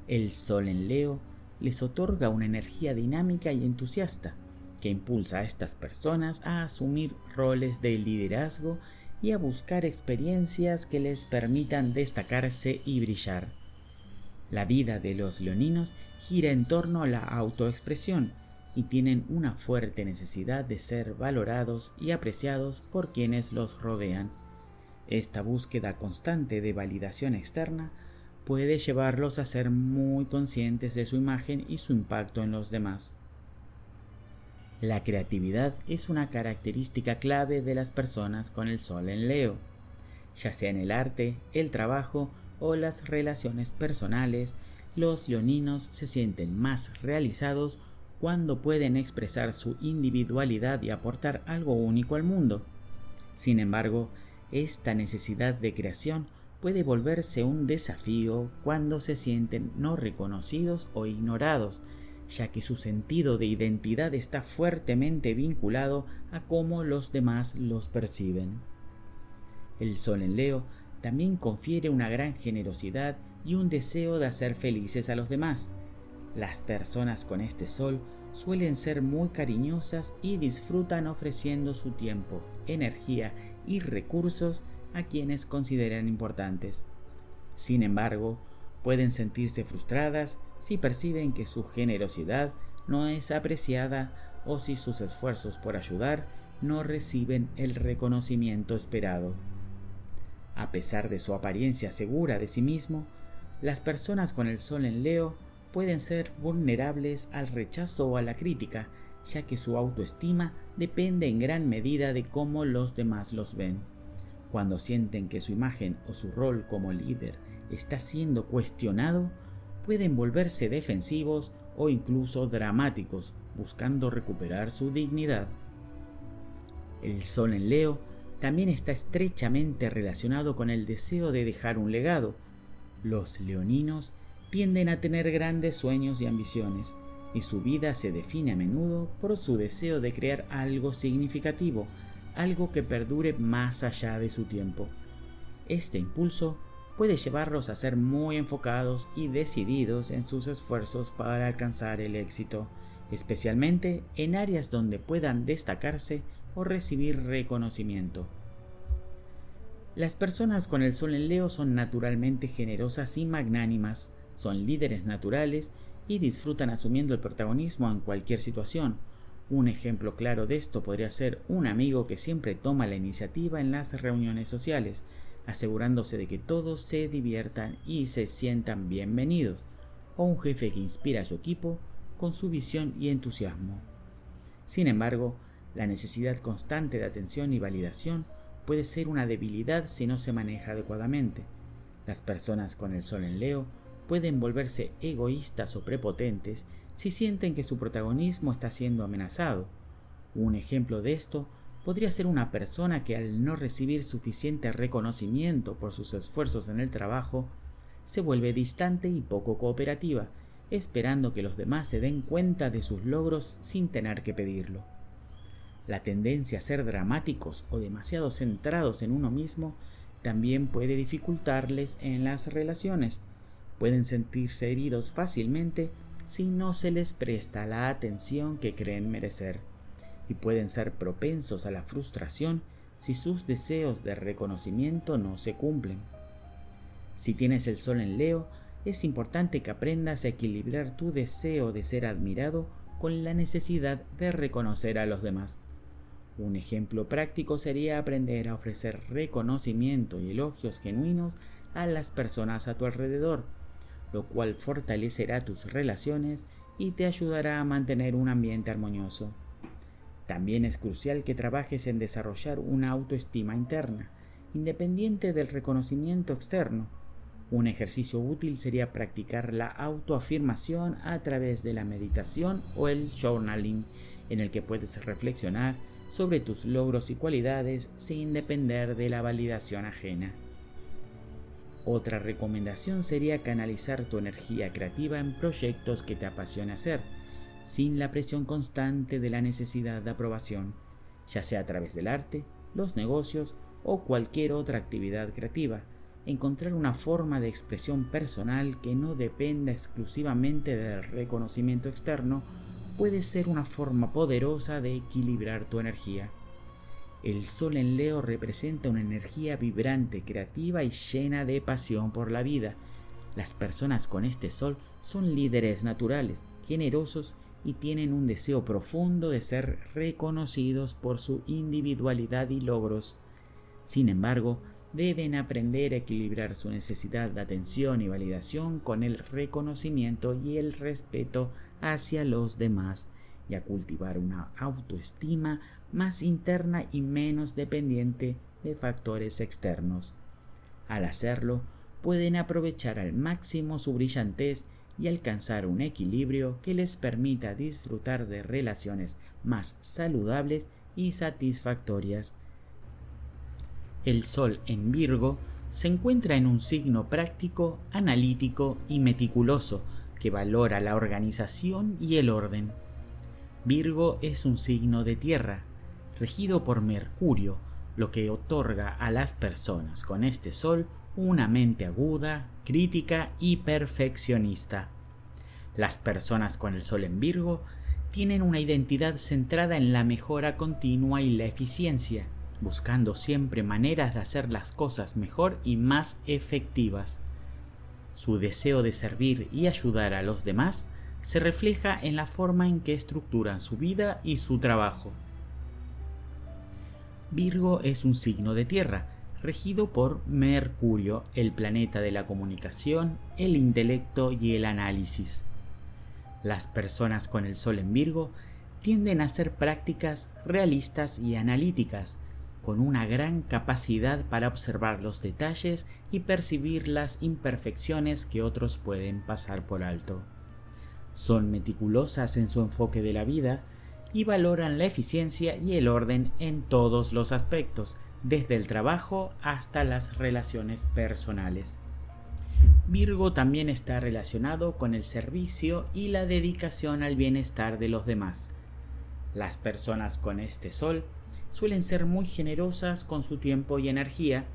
El Sol en Leo les otorga una energía dinámica y entusiasta que impulsa a estas personas a asumir roles de liderazgo y a buscar experiencias que les permitan destacarse y brillar. La vida de los leoninos gira en torno a la autoexpresión y tienen una fuerte necesidad de ser valorados y apreciados por quienes los rodean. Esta búsqueda constante de validación externa puede llevarlos a ser muy conscientes de su imagen y su impacto en los demás. La creatividad es una característica clave de las personas con el Sol en Leo. Ya sea en el arte, el trabajo o las relaciones personales, los leoninos se sienten más realizados cuando pueden expresar su individualidad y aportar algo único al mundo. Sin embargo, esta necesidad de creación puede volverse un desafío cuando se sienten no reconocidos o ignorados, ya que su sentido de identidad está fuertemente vinculado a cómo los demás los perciben. El Sol en Leo también confiere una gran generosidad y un deseo de hacer felices a los demás. Las personas con este Sol suelen ser muy cariñosas y disfrutan ofreciendo su tiempo, energía y recursos a quienes consideran importantes. Sin embargo, pueden sentirse frustradas si perciben que su generosidad no es apreciada o si sus esfuerzos por ayudar no reciben el reconocimiento esperado. A pesar de su apariencia segura de sí mismo, las personas con el Sol en Leo pueden ser vulnerables al rechazo o a la crítica, ya que su autoestima depende en gran medida de cómo los demás los ven. Cuando sienten que su imagen o su rol como líder está siendo cuestionado, pueden volverse defensivos o incluso dramáticos, buscando recuperar su dignidad. El Sol en Leo también está estrechamente relacionado con el deseo de dejar un legado. Los leoninos tienden a tener grandes sueños y ambiciones, y su vida se define a menudo por su deseo de crear algo significativo, algo que perdure más allá de su tiempo. Este impulso puede llevarlos a ser muy enfocados y decididos en sus esfuerzos para alcanzar el éxito, especialmente en áreas donde puedan destacarse o recibir reconocimiento. Las personas con el Sol en Leo son naturalmente generosas y magnánimas, son líderes naturales y disfrutan asumiendo el protagonismo en cualquier situación. Un ejemplo claro de esto podría ser un amigo que siempre toma la iniciativa en las reuniones sociales, asegurándose de que todos se diviertan y se sientan bienvenidos, o un jefe que inspira a su equipo con su visión y entusiasmo. Sin embargo, la necesidad constante de atención y validación puede ser una debilidad si no se maneja adecuadamente. Las personas con el Sol en Leo pueden volverse egoístas o prepotentes si sienten que su protagonismo está siendo amenazado. Un ejemplo de esto podría ser una persona que al no recibir suficiente reconocimiento por sus esfuerzos en el trabajo, se vuelve distante y poco cooperativa, esperando que los demás se den cuenta de sus logros sin tener que pedirlo. La tendencia a ser dramáticos o demasiado centrados en uno mismo también puede dificultarles en las relaciones. Pueden sentirse heridos fácilmente si no se les presta la atención que creen merecer, y pueden ser propensos a la frustración si sus deseos de reconocimiento no se cumplen. Si tienes el Sol en Leo, es importante que aprendas a equilibrar tu deseo de ser admirado con la necesidad de reconocer a los demás. Un ejemplo práctico sería aprender a ofrecer reconocimiento y elogios genuinos a las personas a tu alrededor, lo cual fortalecerá tus relaciones y te ayudará a mantener un ambiente armonioso. También es crucial que trabajes en desarrollar una autoestima interna, independiente del reconocimiento externo. Un ejercicio útil sería practicar la autoafirmación a través de la meditación o el journaling, en el que puedes reflexionar sobre tus logros y cualidades sin depender de la validación ajena. Otra recomendación sería canalizar tu energía creativa en proyectos que te apasiona hacer, sin la presión constante de la necesidad de aprobación, ya sea a través del arte, los negocios o cualquier otra actividad creativa. Encontrar una forma de expresión personal que no dependa exclusivamente del reconocimiento externo puede ser una forma poderosa de equilibrar tu energía. El Sol en Leo representa una energía vibrante, creativa y llena de pasión por la vida. Las personas con este Sol son líderes naturales, generosos y tienen un deseo profundo de ser reconocidos por su individualidad y logros. Sin embargo, deben aprender a equilibrar su necesidad de atención y validación con el reconocimiento y el respeto hacia los demás, y a cultivar una autoestima más interna y menos dependiente de factores externos. Al hacerlo, pueden aprovechar al máximo su brillantez y alcanzar un equilibrio que les permita disfrutar de relaciones más saludables y satisfactorias. El Sol en Virgo se encuentra en un signo práctico, analítico y meticuloso que valora la organización y el orden. Virgo es un signo de tierra, regido por Mercurio, lo que otorga a las personas con este Sol una mente aguda, crítica y perfeccionista. Las personas con el Sol en Virgo tienen una identidad centrada en la mejora continua y la eficiencia, buscando siempre maneras de hacer las cosas mejor y más efectivas. Su deseo de servir y ayudar a los demás se refleja en la forma en que estructuran su vida y su trabajo. Virgo es un signo de tierra, regido por Mercurio, el planeta de la comunicación, el intelecto y el análisis. Las personas con el Sol en Virgo tienden a ser prácticas, realistas y analíticas, con una gran capacidad para observar los detalles y percibir las imperfecciones que otros pueden pasar por alto. Son meticulosas en su enfoque de la vida y valoran la eficiencia y el orden en todos los aspectos, desde el trabajo hasta las relaciones personales. Virgo también está relacionado con el servicio y la dedicación al bienestar de los demás. Las personas con este Sol suelen ser muy generosas con su tiempo y energía,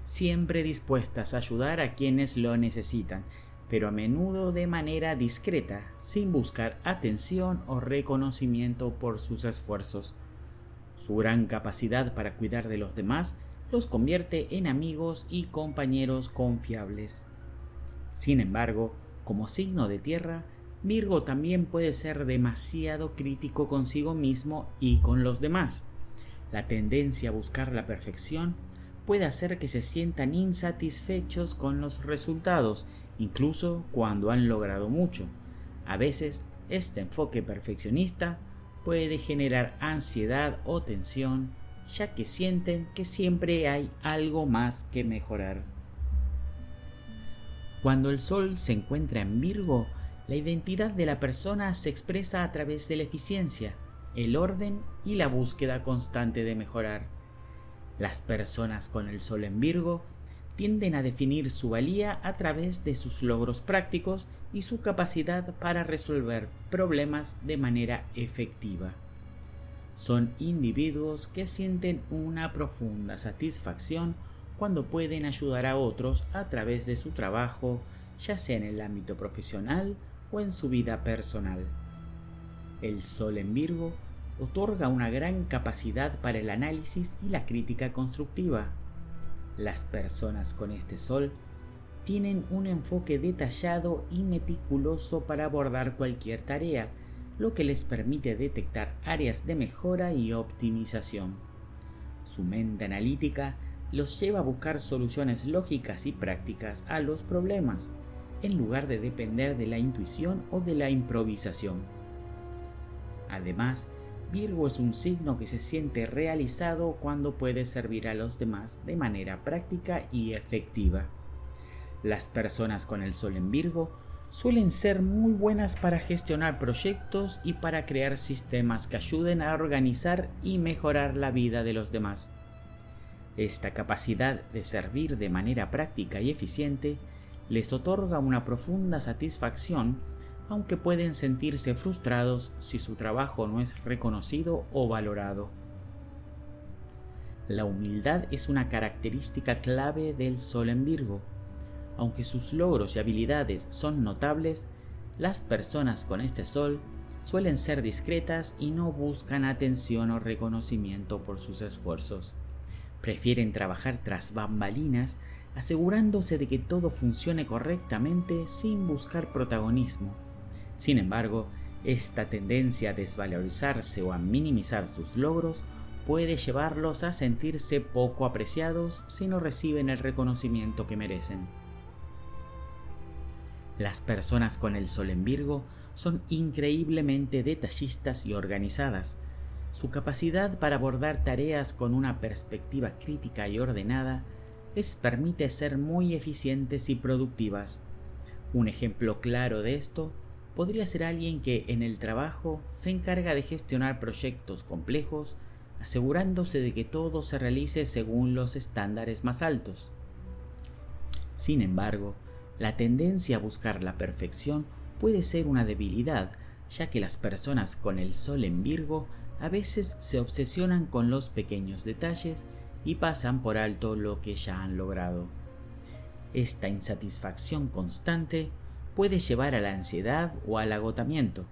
siempre dispuestas a ayudar a quienes lo necesitan, pero a menudo de manera discreta, sin buscar atención o reconocimiento por sus esfuerzos. Su gran capacidad para cuidar de los demás los convierte en amigos y compañeros confiables. Sin embargo, como signo de tierra, Virgo también puede ser demasiado crítico consigo mismo y con los demás. La tendencia a buscar la perfección puede hacer que se sientan insatisfechos con los resultados, incluso cuando han logrado mucho. A veces, este enfoque perfeccionista puede generar ansiedad o tensión, ya que sienten que siempre hay algo más que mejorar. Cuando el Sol se encuentra en Virgo, la identidad de la persona se expresa a través de la eficiencia, el orden y la búsqueda constante de mejorar. Las personas con el Sol en Virgo tienden a definir su valía a través de sus logros prácticos y su capacidad para resolver problemas de manera efectiva. Son individuos que sienten una profunda satisfacción cuando pueden ayudar a otros a través de su trabajo, ya sea en el ámbito profesional o en su vida personal. El Sol en Virgo otorga una gran capacidad para el análisis y la crítica constructiva. Las personas con este Sol tienen un enfoque detallado y meticuloso para abordar cualquier tarea, lo que les permite detectar áreas de mejora y optimización. Su mente analítica los lleva a buscar soluciones lógicas y prácticas a los problemas, en lugar de depender de la intuición o de la improvisación. Además, Virgo es un signo que se siente realizado cuando puede servir a los demás de manera práctica y efectiva. Las personas con el Sol en Virgo suelen ser muy buenas para gestionar proyectos y para crear sistemas que ayuden a organizar y mejorar la vida de los demás. Esta capacidad de servir de manera práctica y eficiente les otorga una profunda satisfacción, aunque pueden sentirse frustrados si su trabajo no es reconocido o valorado. La humildad es una característica clave del Sol en Virgo. Aunque sus logros y habilidades son notables, las personas con este Sol suelen ser discretas y no buscan atención o reconocimiento por sus esfuerzos. Prefieren trabajar tras bambalinas, asegurándose de que todo funcione correctamente sin buscar protagonismo. Sin embargo, esta tendencia a desvalorizarse o a minimizar sus logros puede llevarlos a sentirse poco apreciados si no reciben el reconocimiento que merecen. Las personas con el Sol en Virgo son increíblemente detallistas y organizadas. Su capacidad para abordar tareas con una perspectiva crítica y ordenada les permite ser muy eficientes y productivas. Un ejemplo claro de esto podría ser alguien que en el trabajo se encarga de gestionar proyectos complejos, asegurándose de que todo se realice según los estándares más altos. Sin embargo, la tendencia a buscar la perfección puede ser una debilidad, ya que las personas con el Sol en Virgo a veces se obsesionan con los pequeños detalles y pasan por alto lo que ya han logrado. Esta insatisfacción constante puede llevar a la ansiedad o al agotamiento.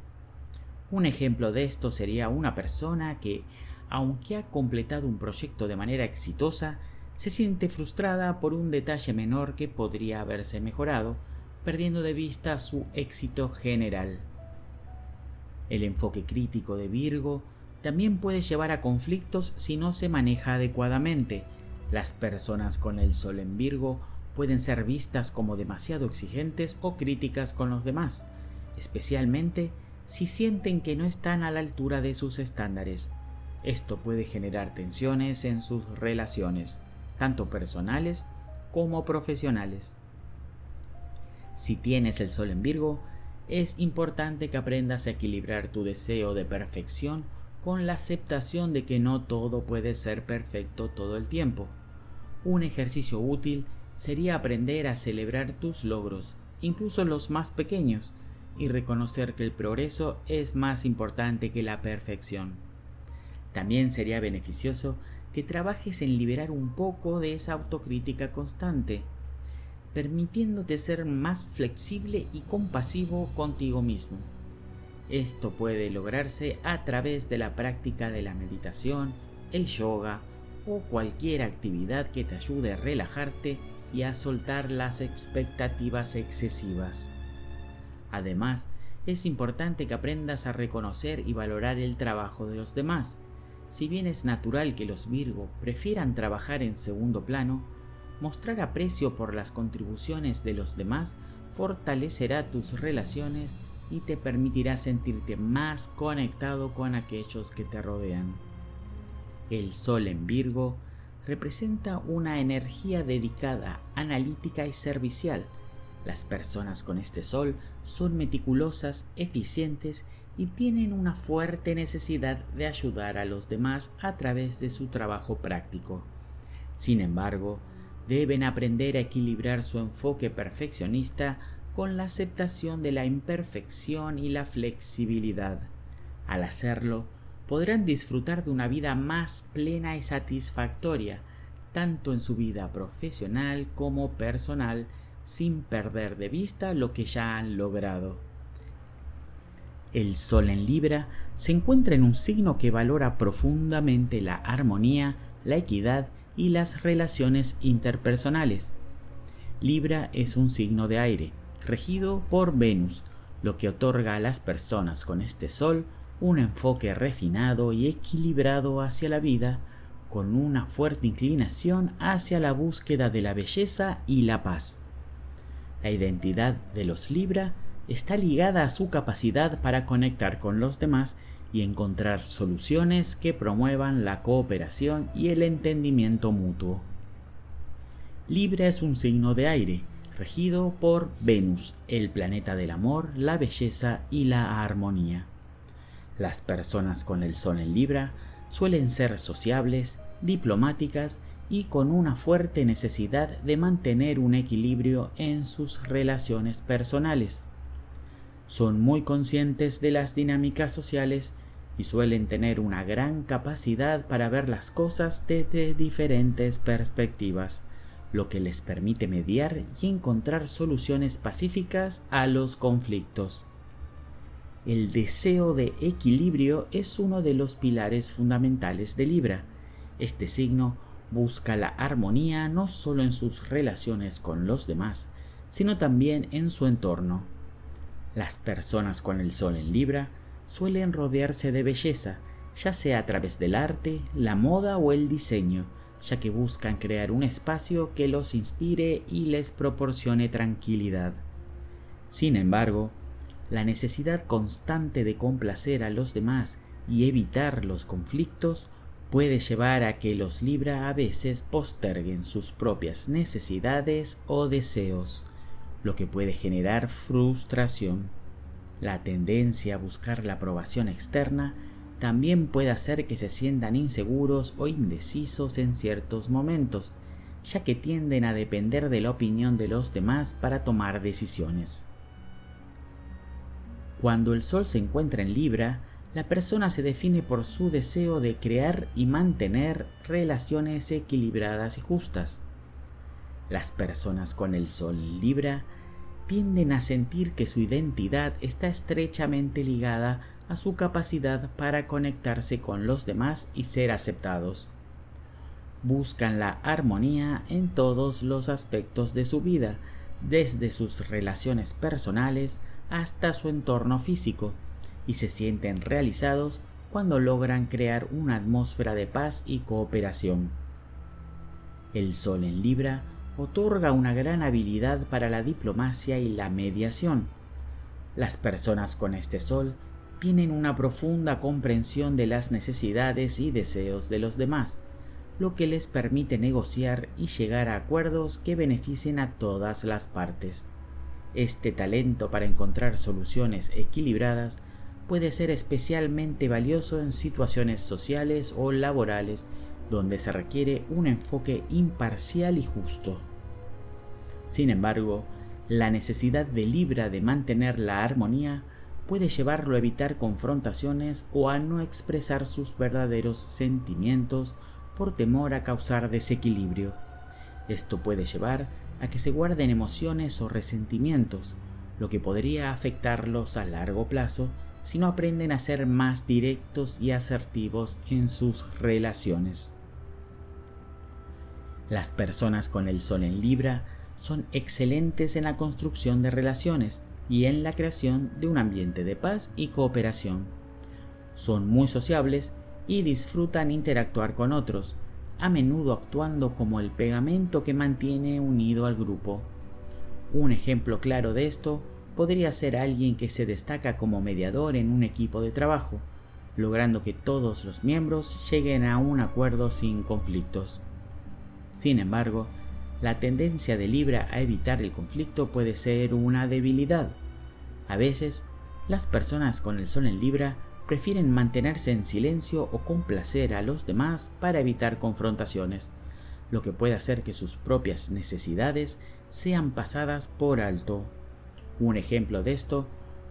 Un ejemplo de esto sería una persona que, aunque ha completado un proyecto de manera exitosa, se siente frustrada por un detalle menor que podría haberse mejorado, perdiendo de vista su éxito general. El enfoque crítico de Virgo también puede llevar a conflictos si no se maneja adecuadamente. Las personas con el Sol en Virgo pueden ser vistas como demasiado exigentes o críticas con los demás, especialmente si sienten que no están a la altura de sus estándares. Esto puede generar tensiones en sus relaciones, tanto personales como profesionales. Si tienes el Sol en Virgo, es importante que aprendas a equilibrar tu deseo de perfección con la aceptación de que no todo puede ser perfecto todo el tiempo. Un ejercicio útil sería aprender a celebrar tus logros, incluso los más pequeños, y reconocer que el progreso es más importante que la perfección. También sería beneficioso que trabajes en liberar un poco de esa autocrítica constante, permitiéndote ser más flexible y compasivo contigo mismo. Esto puede lograrse a través de la práctica de la meditación, el yoga o cualquier actividad que te ayude a relajarte y a soltar las expectativas excesivas. Además, es importante que aprendas a reconocer y valorar el trabajo de los demás. Si bien es natural que los Virgo prefieran trabajar en segundo plano, mostrar aprecio por las contribuciones de los demás fortalecerá tus relaciones y te permitirá sentirte más conectado con aquellos que te rodean. El Sol en Virgo representa una energía dedicada, analítica y servicial. Las personas con este Sol son meticulosas, eficientes y tienen una fuerte necesidad de ayudar a los demás a través de su trabajo práctico. Sin embargo, deben aprender a equilibrar su enfoque perfeccionista con la aceptación de la imperfección y la flexibilidad. Al hacerlo, podrán disfrutar de una vida más plena y satisfactoria, tanto en su vida profesional como personal, sin perder de vista lo que ya han logrado. El Sol en Libra se encuentra en un signo que valora profundamente la armonía, la equidad y las relaciones interpersonales. Libra es un signo de aire, regido por Venus, lo que otorga a las personas con este Sol un enfoque refinado y equilibrado hacia la vida, con una fuerte inclinación hacia la búsqueda de la belleza y la paz. La identidad de los Libra está ligada a su capacidad para conectar con los demás y encontrar soluciones que promuevan la cooperación y el entendimiento mutuo. Libra es un signo de aire, regido por Venus, el planeta del amor, la belleza y la armonía. Las personas con el Sol en Libra suelen ser sociables, diplomáticas y con una fuerte necesidad de mantener un equilibrio en sus relaciones personales. Son muy conscientes de las dinámicas sociales y suelen tener una gran capacidad para ver las cosas desde diferentes perspectivas, lo que les permite mediar y encontrar soluciones pacíficas a los conflictos. El deseo de equilibrio es uno de los pilares fundamentales de Libra. Este signo busca la armonía no solo en sus relaciones con los demás, sino también en su entorno. Las personas con el Sol en Libra suelen rodearse de belleza, ya sea a través del arte, la moda o el diseño, ya que buscan crear un espacio que los inspire y les proporcione tranquilidad. Sin embargo, la necesidad constante de complacer a los demás y evitar los conflictos puede llevar a que los Libra a veces posterguen sus propias necesidades o deseos, lo que puede generar frustración. La tendencia a buscar la aprobación externa también puede hacer que se sientan inseguros o indecisos en ciertos momentos, ya que tienden a depender de la opinión de los demás para tomar decisiones. Cuando el Sol se encuentra en Libra, la persona se define por su deseo de crear y mantener relaciones equilibradas y justas. Las personas con el Sol en Libra tienden a sentir que su identidad está estrechamente ligada a su capacidad para conectarse con los demás y ser aceptados. Buscan la armonía en todos los aspectos de su vida, desde sus relaciones personales hasta su entorno físico, y se sienten realizados cuando logran crear una atmósfera de paz y cooperación. El Sol en Libra otorga una gran habilidad para la diplomacia y la mediación. Las personas con este Sol tienen una profunda comprensión de las necesidades y deseos de los demás, lo que les permite negociar y llegar a acuerdos que beneficien a todas las partes. Este talento para encontrar soluciones equilibradas puede ser especialmente valioso en situaciones sociales o laborales donde se requiere un enfoque imparcial y justo. Sin embargo, la necesidad de Libra de mantener la armonía puede llevarlo a evitar confrontaciones o a no expresar sus verdaderos sentimientos por temor a causar desequilibrio. Esto puede llevar a que se guarden emociones o resentimientos, lo que podría afectarlos a largo plazo si no aprenden a ser más directos y asertivos en sus relaciones. Las personas con el Sol en Libra son excelentes en la construcción de relaciones y en la creación de un ambiente de paz y cooperación. Son muy sociables y disfrutan interactuar con otros, a menudo actuando como el pegamento que mantiene unido al grupo. Un ejemplo claro de esto podría ser alguien que se destaca como mediador en un equipo de trabajo, logrando que todos los miembros lleguen a un acuerdo sin conflictos. Sin embargo, la tendencia de Libra a evitar el conflicto puede ser una debilidad. A veces, las personas con el Sol en Libra prefieren mantenerse en silencio o complacer a los demás para evitar confrontaciones, lo que puede hacer que sus propias necesidades sean pasadas por alto. Un ejemplo de esto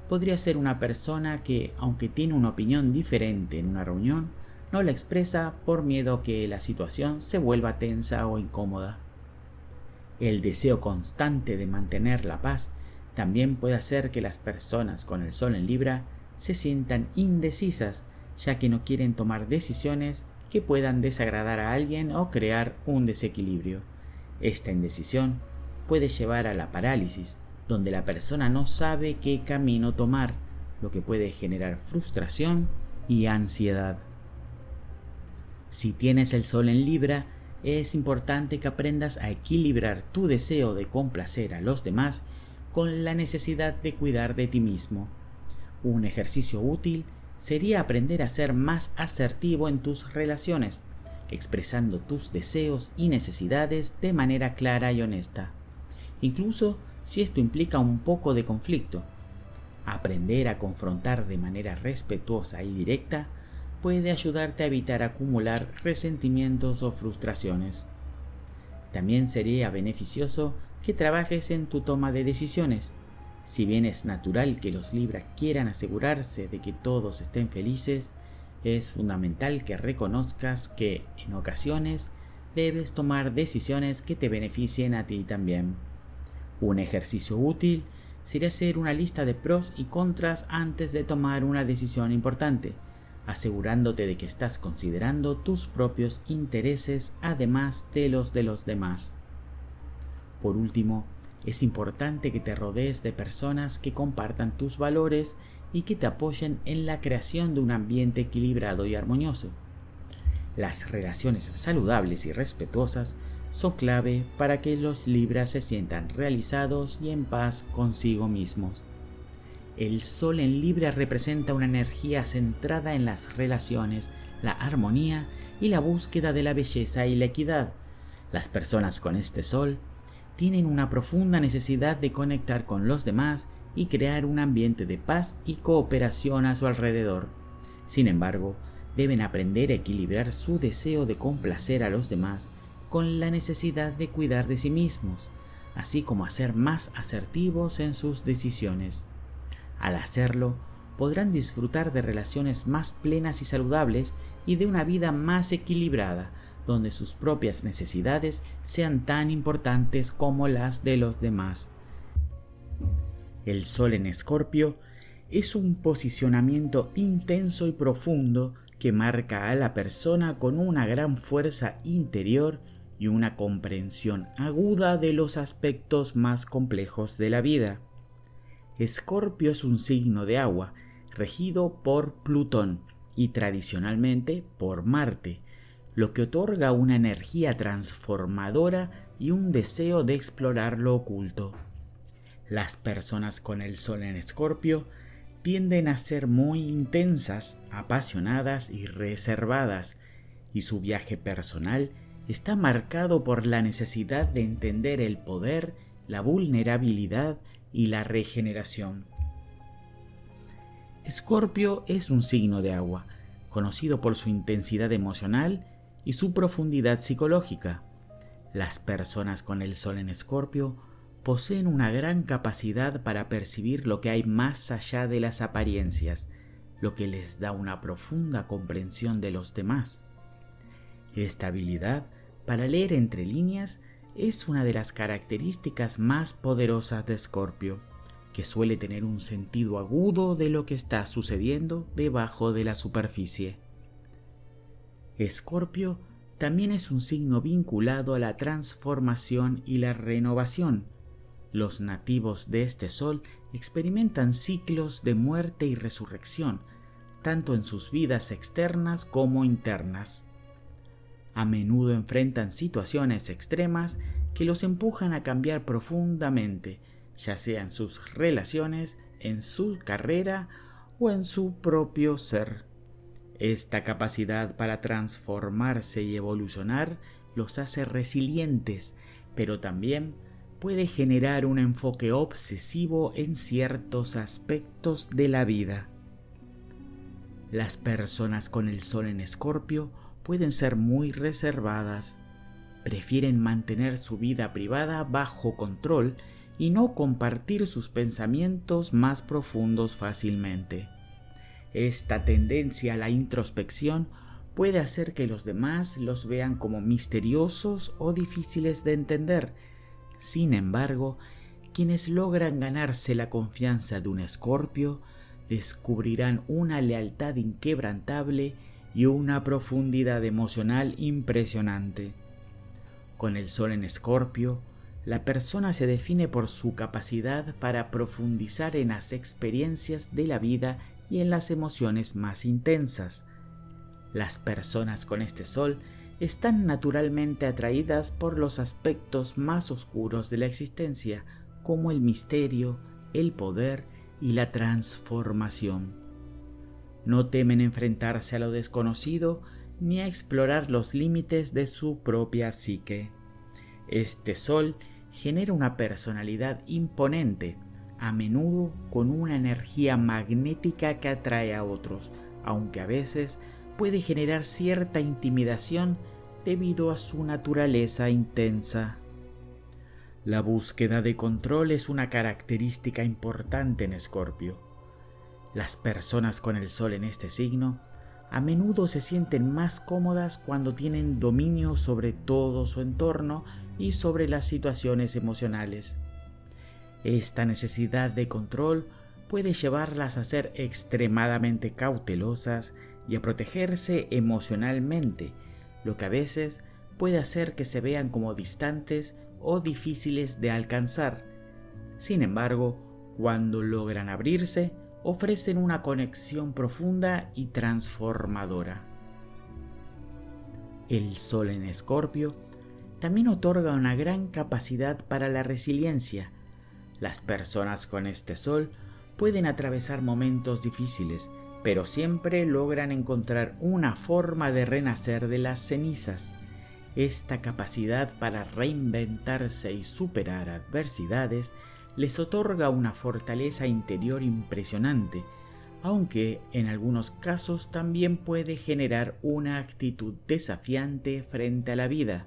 podría ser una persona que, aunque tiene una opinión diferente en una reunión, no la expresa por miedo a que la situación se vuelva tensa o incómoda. El deseo constante de mantener la paz también puede hacer que las personas con el Sol en Libra se sientan indecisas, ya que no quieren tomar decisiones que puedan desagradar a alguien o crear un desequilibrio. Esta indecisión puede llevar a la parálisis, donde la persona no sabe qué camino tomar, lo que puede generar frustración y ansiedad. Si tienes el Sol en Libra, es importante que aprendas a equilibrar tu deseo de complacer a los demás con la necesidad de cuidar de ti mismo. Un ejercicio útil sería aprender a ser más asertivo en tus relaciones, expresando tus deseos y necesidades de manera clara y honesta, incluso si esto implica un poco de conflicto. Aprender a confrontar de manera respetuosa y directa puede ayudarte a evitar acumular resentimientos o frustraciones. También sería beneficioso que trabajes en tu toma de decisiones. Si bien es natural que los Libra quieran asegurarse de que todos estén felices, es fundamental que reconozcas que, en ocasiones, debes tomar decisiones que te beneficien a ti también. Un ejercicio útil sería hacer una lista de pros y contras antes de tomar una decisión importante, asegurándote de que estás considerando tus propios intereses además de los demás. Por último, es importante que te rodees de personas que compartan tus valores y que te apoyen en la creación de un ambiente equilibrado y armonioso. Las relaciones saludables y respetuosas son clave para que los Libras se sientan realizados y en paz consigo mismos. El Sol en Libra representa una energía centrada en las relaciones, la armonía y la búsqueda de la belleza y la equidad. Las personas con este Sol tienen una profunda necesidad de conectar con los demás y crear un ambiente de paz y cooperación a su alrededor. Sin embargo, deben aprender a equilibrar su deseo de complacer a los demás con la necesidad de cuidar de sí mismos, así como a ser más asertivos en sus decisiones. Al hacerlo, podrán disfrutar de relaciones más plenas y saludables y de una vida más equilibrada, donde sus propias necesidades sean tan importantes como las de los demás. El Sol en Escorpio Es un posicionamiento intenso y profundo que marca a la persona con una gran fuerza interior y una comprensión aguda de los aspectos más complejos de la vida. Escorpio es un signo de agua, regido por Plutón y tradicionalmente por Marte, lo que otorga una energía transformadora y un deseo de explorar lo oculto. Las personas con el Sol en Escorpio tienden a ser muy intensas, apasionadas y reservadas, y su viaje personal está marcado por la necesidad de entender el poder, la vulnerabilidad y la regeneración. Escorpio es un signo de agua, conocido por su intensidad emocional y su profundidad psicológica. Las personas con el Sol en Escorpio poseen una gran capacidad para percibir lo que hay más allá de las apariencias, lo que les da una profunda comprensión de los demás. Esta habilidad para leer entre líneas es una de las características más poderosas de Escorpio, que suele tener un sentido agudo de lo que está sucediendo debajo de la superficie. Escorpio también es un signo vinculado a la transformación y la renovación. Los nativos de este sol experimentan ciclos de muerte y resurrección, tanto en sus vidas externas como internas. A menudo enfrentan situaciones extremas que los empujan a cambiar profundamente, ya sea en sus relaciones, en su carrera o en su propio ser. Esta capacidad para transformarse y evolucionar los hace resilientes, pero también puede generar un enfoque obsesivo en ciertos aspectos de la vida. Las personas con el Sol en Escorpio pueden ser muy reservadas, prefieren mantener su vida privada bajo control y no compartir sus pensamientos más profundos fácilmente. Esta tendencia a la introspección puede hacer que los demás los vean como misteriosos o difíciles de entender. Sin embargo, quienes logran ganarse la confianza de un Escorpio descubrirán una lealtad inquebrantable y una profundidad emocional impresionante. Con el Sol en Escorpio, la persona se define por su capacidad para profundizar en las experiencias de la vida y en las emociones más intensas. Las personas con este Sol están naturalmente atraídas por los aspectos más oscuros de la existencia, como el misterio, el poder y la transformación. No temen enfrentarse a lo desconocido ni a explorar los límites de su propia psique. Este Sol genera una personalidad imponente, a menudo con una energía magnética que atrae a otros, aunque a veces puede generar cierta intimidación debido a su naturaleza intensa. La búsqueda de control es una característica importante en Escorpio. Las personas con el Sol en este signo a menudo se sienten más cómodas cuando tienen dominio sobre todo su entorno y sobre las situaciones emocionales. Esta necesidad de control puede llevarlas a ser extremadamente cautelosas y a protegerse emocionalmente, lo que a veces puede hacer que se vean como distantes o difíciles de alcanzar. Sin embargo, cuando logran abrirse, ofrecen una conexión profunda y transformadora. El Sol en Escorpio también otorga una gran capacidad para la resiliencia. Las personas con este Sol pueden atravesar momentos difíciles, pero siempre logran encontrar una forma de renacer de las cenizas. Esta capacidad para reinventarse y superar adversidades les otorga una fortaleza interior impresionante, aunque en algunos casos también puede generar una actitud desafiante frente a la vida,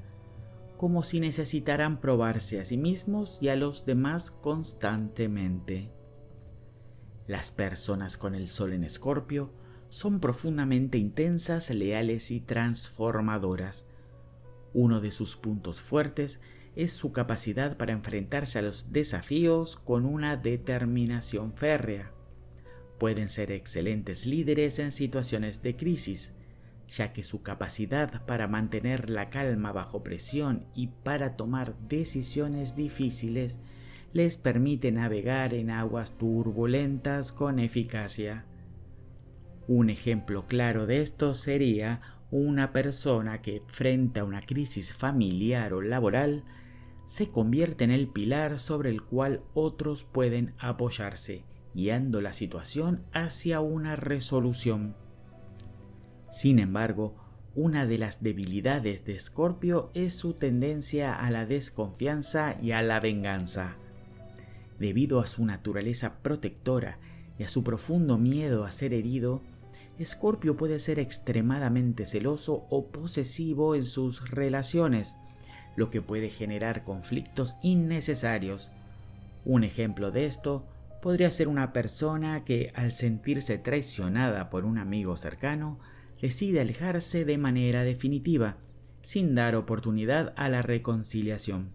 como si necesitaran probarse a sí mismos y a los demás constantemente. Las personas con el Sol en Escorpio son profundamente intensas, leales y transformadoras. Uno de sus puntos fuertes es su capacidad para enfrentarse a los desafíos con una determinación férrea. pueden ser excelentes líderes en situaciones de crisis, ya que su capacidad para mantener la calma bajo presión y para tomar decisiones difíciles les permite navegar en aguas turbulentas con eficacia. Un ejemplo claro de esto sería una persona que, frente a una crisis familiar o laboral, se convierte en el pilar sobre el cual otros pueden apoyarse, guiando la situación hacia una resolución. Sin embargo, una de las debilidades de Escorpio es su tendencia a la desconfianza y a la venganza. Debido a su naturaleza protectora y a su profundo miedo a ser herido, Escorpio puede ser extremadamente celoso o posesivo en sus relaciones, lo que puede generar conflictos innecesarios. Un ejemplo de esto podría ser una persona que, al sentirse traicionada por un amigo cercano, decide alejarse de manera definitiva, sin dar oportunidad a la reconciliación.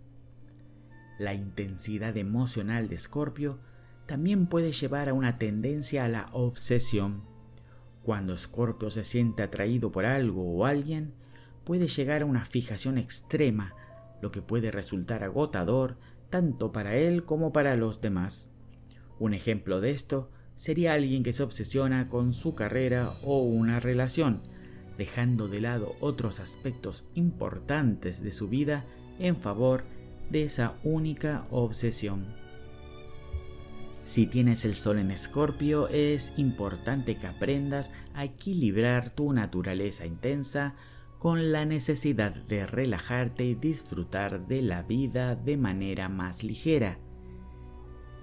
La intensidad emocional de Escorpio también puede llevar a una tendencia a la obsesión. Cuando Escorpio se siente atraído por algo o alguien, puede llegar a una fijación extrema, lo que puede resultar agotador tanto para él como para los demás. Un ejemplo de esto sería alguien que se obsesiona con su carrera o una relación, dejando de lado otros aspectos importantes de su vida en favor de esa única obsesión. Si tienes el Sol en Escorpio, es importante que aprendas a equilibrar tu naturaleza intensa con la necesidad de relajarte y disfrutar de la vida de manera más ligera.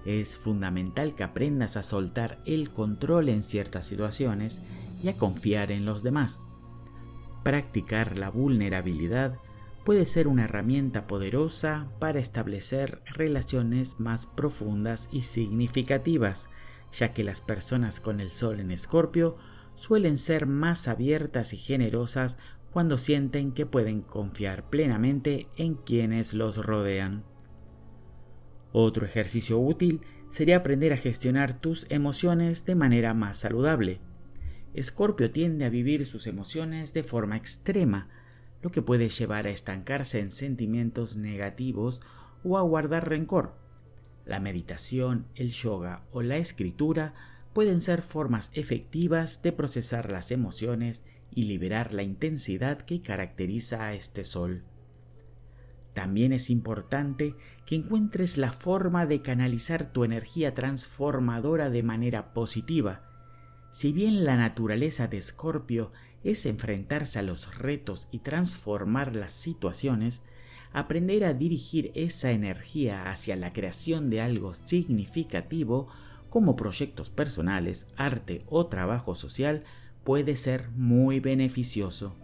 Es fundamental que aprendas a soltar el control en ciertas situaciones y a confiar en los demás. Practicar la vulnerabilidad puede ser una herramienta poderosa para establecer relaciones más profundas y significativas, ya que las personas con el Sol en Escorpio suelen ser más abiertas y generosas cuando sienten que pueden confiar plenamente en quienes los rodean. Otro ejercicio útil sería aprender a gestionar tus emociones de manera más saludable. Escorpio tiende a vivir sus emociones de forma extrema, lo que puede llevar a estancarse en sentimientos negativos o a guardar rencor. La meditación, el yoga o la escritura pueden ser formas efectivas de procesar las emociones y liberar la intensidad que caracteriza a este Sol. También es importante que encuentres la forma de canalizar tu energía transformadora de manera positiva. Si bien la naturaleza de Escorpio es enfrentarse a los retos y transformar las situaciones, aprender a dirigir esa energía hacia la creación de algo significativo, como proyectos personales, arte o trabajo social, puede ser muy beneficioso.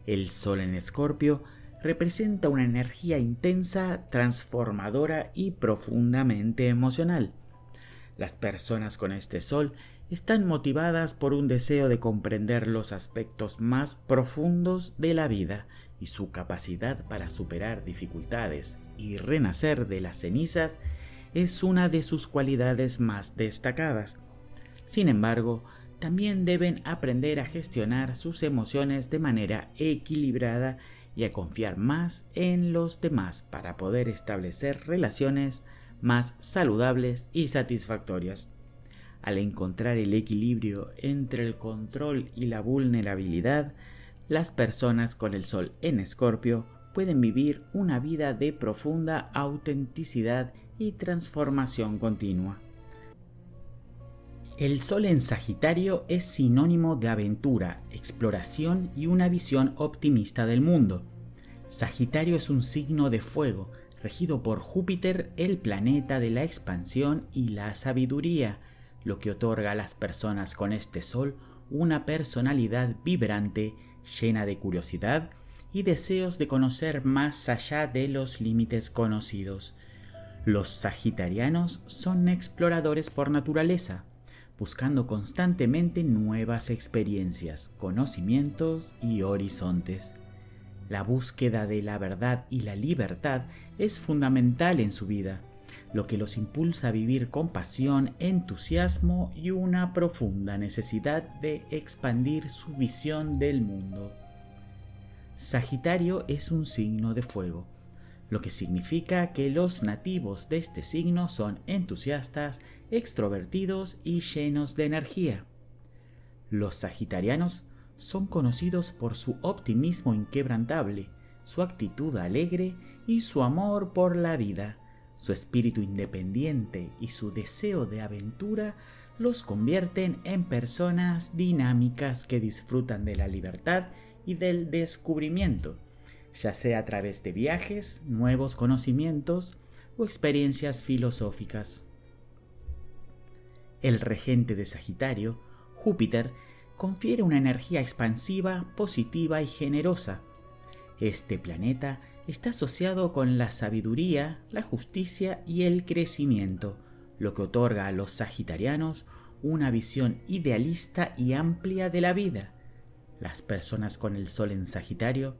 El Sol en Escorpio representa una energía intensa, transformadora y profundamente emocional. Las personas con este Sol están motivadas por un deseo de comprender los aspectos más profundos de la vida y su capacidad para superar dificultades y renacer de las cenizas es una de sus cualidades más destacadas. Sin embargo, también deben aprender a gestionar sus emociones de manera equilibrada y a confiar más en los demás para poder establecer relaciones más saludables y satisfactorias. Al encontrar el equilibrio entre el control y la vulnerabilidad, las personas con el Sol en Escorpio pueden vivir una vida de profunda autenticidad y transformación continua. El Sol en Sagitario es sinónimo de aventura, exploración y una visión optimista del mundo. Sagitario es un signo de fuego, regido por Júpiter, el planeta de la expansión y la sabiduría, lo que otorga a las personas con este Sol una personalidad vibrante, llena de curiosidad y deseos de conocer más allá de los límites conocidos. Los sagitarianos son exploradores por naturaleza, buscando constantemente nuevas experiencias, conocimientos y horizontes. La búsqueda de la verdad y la libertad es fundamental en su vida, lo que los impulsa a vivir con pasión, entusiasmo y una profunda necesidad de expandir su visión del mundo. Sagitario es un signo de fuego, lo que significa que los nativos de este signo son entusiastas, extrovertidos y llenos de energía. Los sagitarianos son conocidos por su optimismo inquebrantable, su actitud alegre y su amor por la vida. Su espíritu independiente y su deseo de aventura los convierten en personas dinámicas que disfrutan de la libertad y del descubrimiento, ya sea a través de viajes, nuevos conocimientos o experiencias filosóficas. El regente de Sagitario, Júpiter, confiere una energía expansiva, positiva y generosa. Este planeta está asociado con la sabiduría, la justicia y el crecimiento, lo que otorga a los sagitarianos una visión idealista y amplia de la vida. Las personas con el sol en Sagitario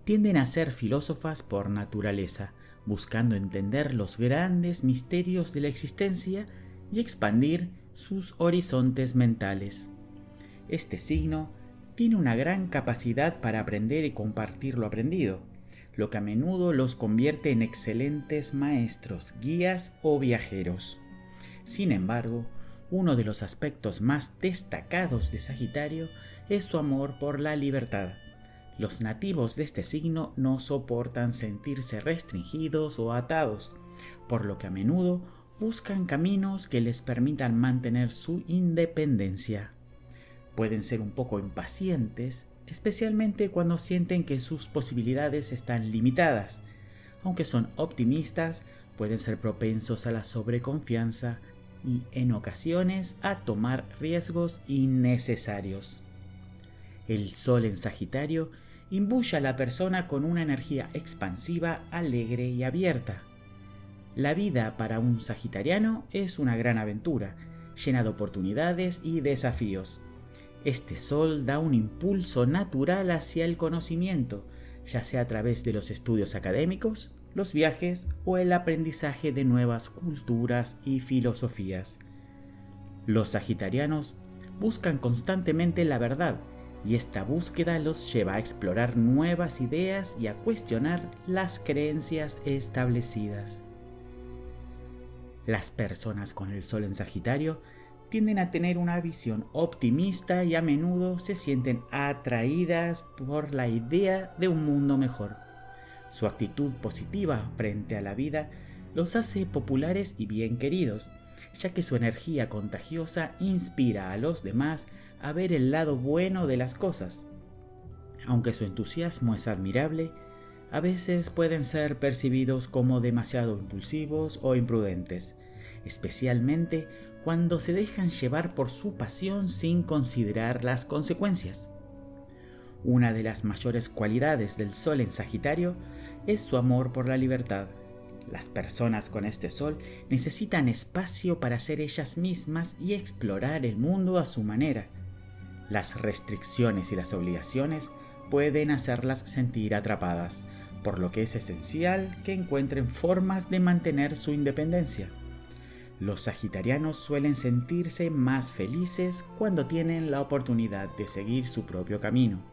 tienden a ser filósofas por naturaleza, buscando entender los grandes misterios de la existencia y expandir sus horizontes mentales. Este signo tiene una gran capacidad para aprender y compartir lo aprendido, lo que a menudo los convierte en excelentes maestros, guías o viajeros. Sin embargo, uno de los aspectos más destacados de Sagitario es su amor por la libertad. Los nativos de este signo no soportan sentirse restringidos o atados, por lo que a menudo buscan caminos que les permitan mantener su independencia. Pueden ser un poco impacientes, especialmente cuando sienten que sus posibilidades están limitadas. Aunque son optimistas, pueden ser propensos a la sobreconfianza y, en ocasiones, a tomar riesgos innecesarios. El Sol en Sagitario imbuye a la persona con una energía expansiva, alegre y abierta. La vida para un sagitariano es una gran aventura, llena de oportunidades y desafíos. Este sol da un impulso natural hacia el conocimiento, ya sea a través de los estudios académicos, los viajes o el aprendizaje de nuevas culturas y filosofías. Los sagitarianos buscan constantemente la verdad, y esta búsqueda los lleva a explorar nuevas ideas y a cuestionar las creencias establecidas. Las personas con el sol en Sagitario tienden a tener una visión optimista y a menudo se sienten atraídas por la idea de un mundo mejor. Su actitud positiva frente a la vida los hace populares y bien queridos, ya que su energía contagiosa inspira a los demás a ver el lado bueno de las cosas. Aunque su entusiasmo es admirable, a veces pueden ser percibidos como demasiado impulsivos o imprudentes, especialmente cuando se dejan llevar por su pasión sin considerar las consecuencias. Una de las mayores cualidades del Sol en Sagitario es su amor por la libertad. Las personas con este Sol necesitan espacio para ser ellas mismas y explorar el mundo a su manera. Las restricciones y las obligaciones pueden hacerlas sentir atrapadas, por lo que es esencial que encuentren formas de mantener su independencia. Los sagitarianos suelen sentirse más felices cuando tienen la oportunidad de seguir su propio camino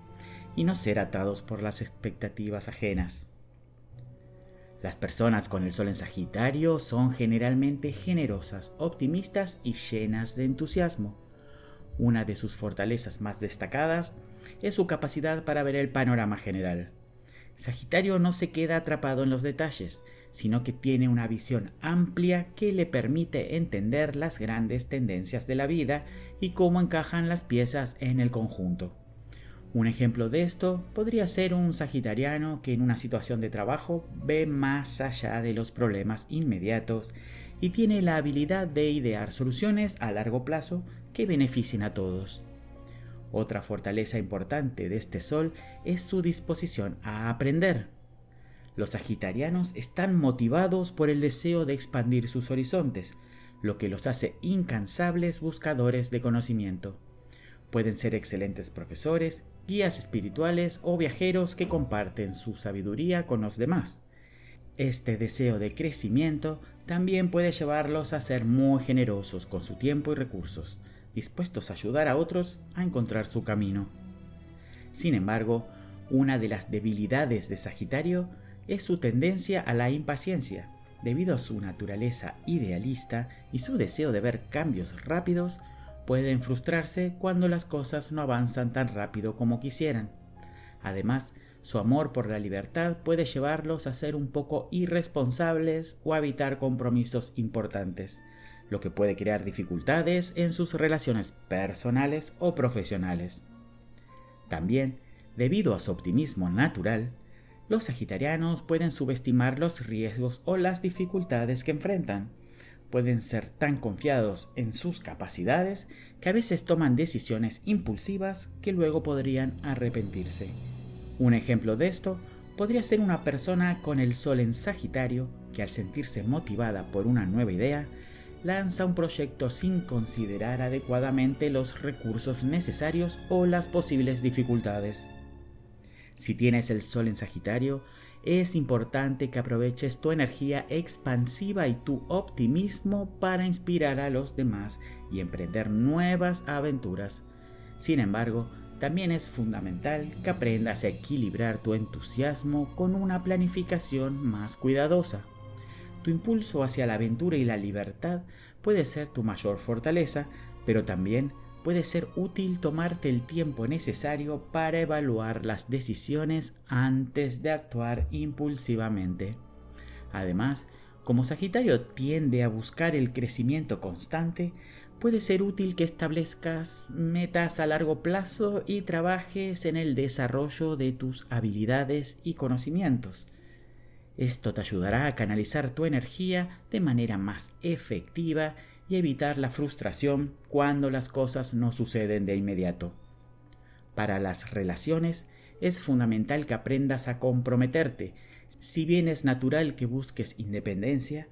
y no ser atados por las expectativas ajenas. Las personas con el Sol en Sagitario son generalmente generosas, optimistas y llenas de entusiasmo. Una de sus fortalezas más destacadas es su capacidad para ver el panorama general. Sagitario no se queda atrapado en los detalles, sino que tiene una visión amplia que le permite entender las grandes tendencias de la vida y cómo encajan las piezas en el conjunto. Un ejemplo de esto podría ser un sagitariano que en una situación de trabajo ve más allá de los problemas inmediatos y tiene la habilidad de idear soluciones a largo plazo que beneficien a todos. Otra fortaleza importante de este Sol es su disposición a aprender. Los sagitarianos están motivados por el deseo de expandir sus horizontes, lo que los hace incansables buscadores de conocimiento. Pueden ser excelentes profesores, guías espirituales o viajeros que comparten su sabiduría con los demás. Este deseo de crecimiento también puede llevarlos a ser muy generosos con su tiempo y recursos, dispuestos a ayudar a otros a encontrar su camino. Sin embargo, una de las debilidades de Sagitario es su tendencia a la impaciencia. Debido a su naturaleza idealista y su deseo de ver cambios rápidos, pueden frustrarse cuando las cosas no avanzan tan rápido como quisieran. Además, su amor por la libertad puede llevarlos a ser un poco irresponsables o a evitar compromisos importantes, lo que puede crear dificultades en sus relaciones personales o profesionales. También, debido a su optimismo natural, los sagitarianos pueden subestimar los riesgos o las dificultades que enfrentan. Pueden ser tan confiados en sus capacidades que a veces toman decisiones impulsivas que luego podrían arrepentirse. Un ejemplo de esto podría ser una persona con el Sol en Sagitario que al sentirse motivada por una nueva idea, lanza un proyecto sin considerar adecuadamente los recursos necesarios o las posibles dificultades. Si tienes el Sol en Sagitario, es importante que aproveches tu energía expansiva y tu optimismo para inspirar a los demás y emprender nuevas aventuras. Sin embargo, también es fundamental que aprendas a equilibrar tu entusiasmo con una planificación más cuidadosa. Tu impulso hacia la aventura y la libertad puede ser tu mayor fortaleza, pero también puede ser útil tomarte el tiempo necesario para evaluar las decisiones antes de actuar impulsivamente. Además, como Sagitario tiende a buscar el crecimiento constante, puede ser útil que establezcas metas a largo plazo y trabajes en el desarrollo de tus habilidades y conocimientos. Esto te ayudará a canalizar tu energía de manera más efectiva y evitar la frustración cuando las cosas no suceden de inmediato. Para las relaciones, es fundamental que aprendas a comprometerte. Si bien es natural que busques independencia,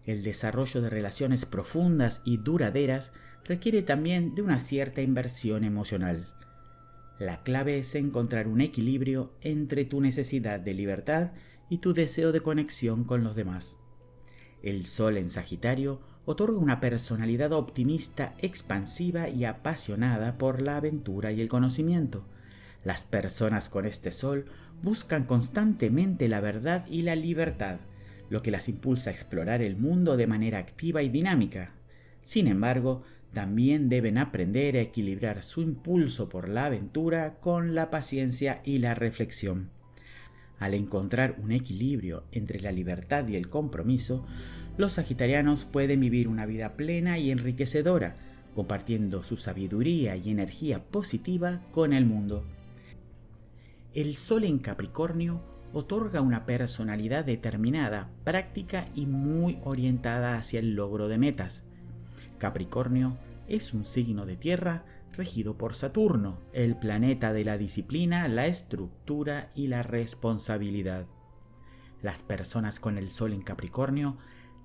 el desarrollo de relaciones profundas y duraderas requiere también de una cierta inversión emocional. La clave es encontrar un equilibrio entre tu necesidad de libertad y tu deseo de conexión con los demás. El Sol en Sagitario otorga una personalidad optimista, expansiva y apasionada por la aventura y el conocimiento. Las personas con este Sol buscan constantemente la verdad y la libertad, lo que las impulsa a explorar el mundo de manera activa y dinámica. Sin embargo, también deben aprender a equilibrar su impulso por la aventura con la paciencia y la reflexión. Al encontrar un equilibrio entre la libertad y el compromiso, los sagitarianos pueden vivir una vida plena y enriquecedora, compartiendo su sabiduría y energía positiva con el mundo. El Sol en Capricornio otorga una personalidad determinada, práctica y muy orientada hacia el logro de metas. Capricornio es un signo de tierra regido por Saturno, el planeta de la disciplina, la estructura y la responsabilidad. Las personas con el Sol en Capricornio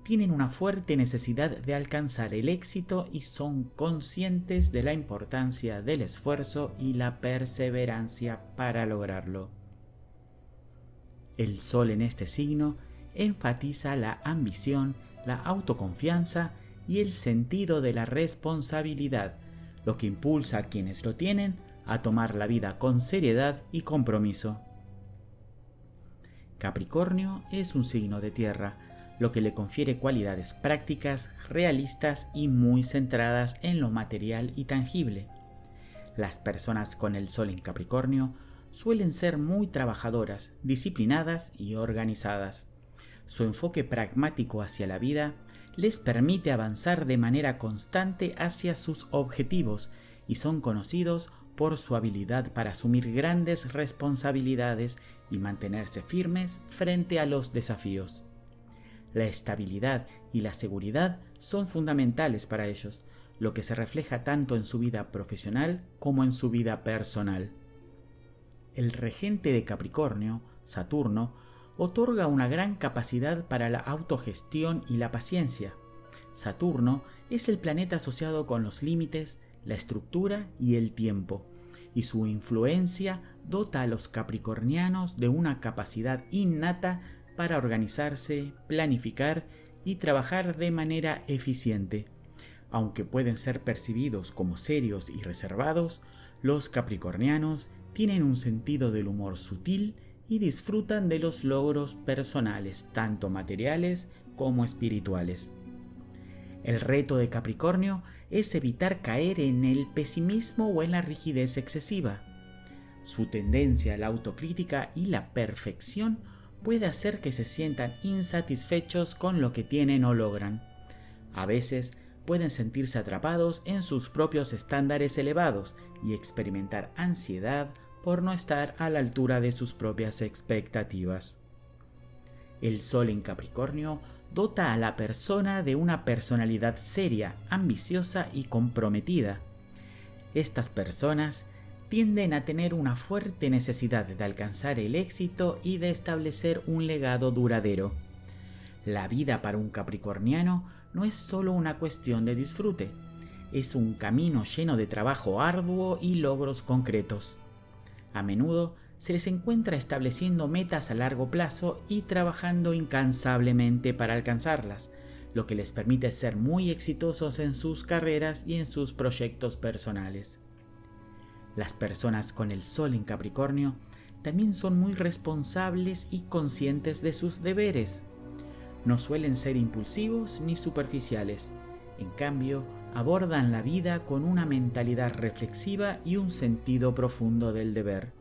tienen una fuerte necesidad de alcanzar el éxito y son conscientes de la importancia del esfuerzo y la perseverancia para lograrlo. El Sol en este signo enfatiza la ambición, la autoconfianza y el sentido de la responsabilidad, lo que impulsa a quienes lo tienen a tomar la vida con seriedad y compromiso. Capricornio es un signo de tierra, lo que le confiere cualidades prácticas, realistas y muy centradas en lo material y tangible. Las personas con el Sol en Capricornio suelen ser muy trabajadoras, disciplinadas y organizadas. Su enfoque pragmático hacia la vida les permite avanzar de manera constante hacia sus objetivos y son conocidos por su habilidad para asumir grandes responsabilidades y mantenerse firmes frente a los desafíos. La estabilidad y la seguridad son fundamentales para ellos, lo que se refleja tanto en su vida profesional como en su vida personal. El regente de Capricornio, Saturno, otorga una gran capacidad para la autogestión y la paciencia. Saturno es el planeta asociado con los límites, la estructura y el tiempo, y su influencia dota a los capricornianos de una capacidad innata para organizarse, planificar y trabajar de manera eficiente. Aunque pueden ser percibidos como serios y reservados, los capricornianos tienen un sentido del humor sutil y disfrutan de los logros personales, tanto materiales como espirituales. El reto de Capricornio es evitar caer en el pesimismo o en la rigidez excesiva. Su tendencia a la autocrítica y la perfección puede hacer que se sientan insatisfechos con lo que tienen o logran. A veces pueden sentirse atrapados en sus propios estándares elevados y experimentar ansiedad por no estar a la altura de sus propias expectativas. El Sol en Capricornio dota a la persona de una personalidad seria, ambiciosa y comprometida. Estas personas tienden a tener una fuerte necesidad de alcanzar el éxito y de establecer un legado duradero. La vida para un capricorniano no es solo una cuestión de disfrute, es un camino lleno de trabajo arduo y logros concretos. A menudo se les encuentra estableciendo metas a largo plazo y trabajando incansablemente para alcanzarlas, lo que les permite ser muy exitosos en sus carreras y en sus proyectos personales. Las personas con el Sol en Capricornio también son muy responsables y conscientes de sus deberes. No suelen ser impulsivos ni superficiales, en cambio, abordan la vida con una mentalidad reflexiva y un sentido profundo del deber.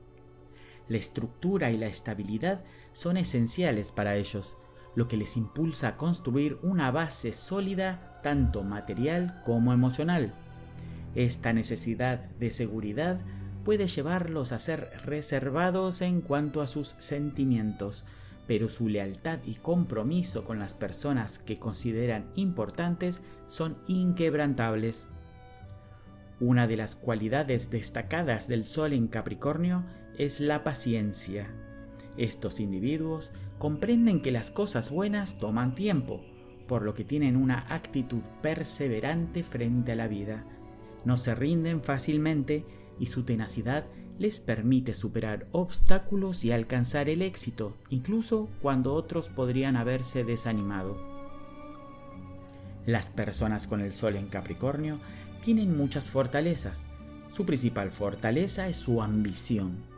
La estructura y la estabilidad son esenciales para ellos, lo que les impulsa a construir una base sólida tanto material como emocional. Esta necesidad de seguridad puede llevarlos a ser reservados en cuanto a sus sentimientos, pero su lealtad y compromiso con las personas que consideran importantes son inquebrantables. Una de las cualidades destacadas del Sol en Capricornio es la paciencia. Estos individuos comprenden que las cosas buenas toman tiempo, por lo que tienen una actitud perseverante frente a la vida. No se rinden fácilmente y su tenacidad les permite superar obstáculos y alcanzar el éxito, incluso cuando otros podrían haberse desanimado. Las personas con el Sol en Capricornio tienen muchas fortalezas. Su principal fortaleza es su ambición.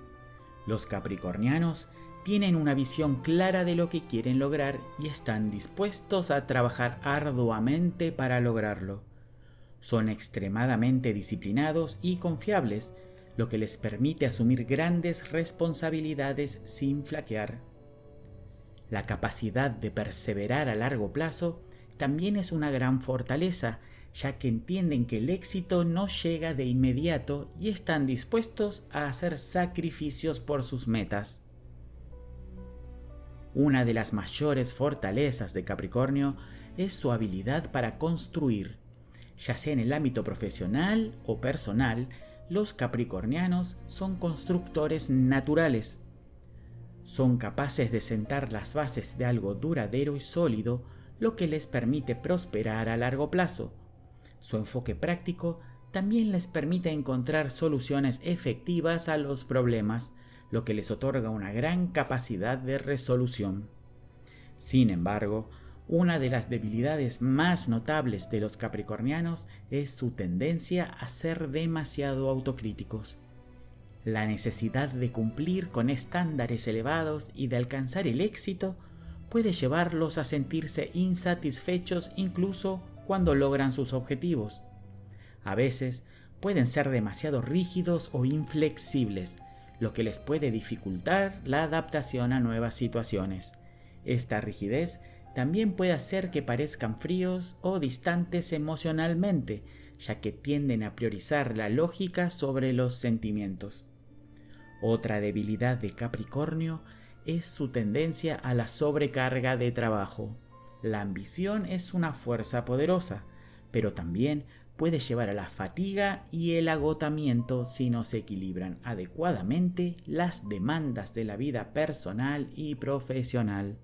Los capricornianos tienen una visión clara de lo que quieren lograr y están dispuestos a trabajar arduamente para lograrlo. Son extremadamente disciplinados y confiables, lo que les permite asumir grandes responsabilidades sin flaquear. La capacidad de perseverar a largo plazo también es una gran fortaleza, ya que entienden que el éxito no llega de inmediato y están dispuestos a hacer sacrificios por sus metas. Una de las mayores fortalezas de Capricornio es su habilidad para construir. Ya sea en el ámbito profesional o personal, los capricornianos son constructores naturales. Son capaces de sentar las bases de algo duradero y sólido, lo que les permite prosperar a largo plazo. Su enfoque práctico también les permite encontrar soluciones efectivas a los problemas, lo que les otorga una gran capacidad de resolución. Sin embargo, una de las debilidades más notables de los capricornianos es su tendencia a ser demasiado autocríticos. La necesidad de cumplir con estándares elevados y de alcanzar el éxito puede llevarlos a sentirse insatisfechos incluso cuando logran sus objetivos. A veces pueden ser demasiado rígidos o inflexibles, lo que les puede dificultar la adaptación a nuevas situaciones. Esta rigidez también puede hacer que parezcan fríos o distantes emocionalmente, ya que tienden a priorizar la lógica sobre los sentimientos. Otra debilidad de Capricornio es su tendencia a la sobrecarga de trabajo. La ambición es una fuerza poderosa, pero también puede llevar a la fatiga y el agotamiento si no se equilibran adecuadamente las demandas de la vida personal y profesional.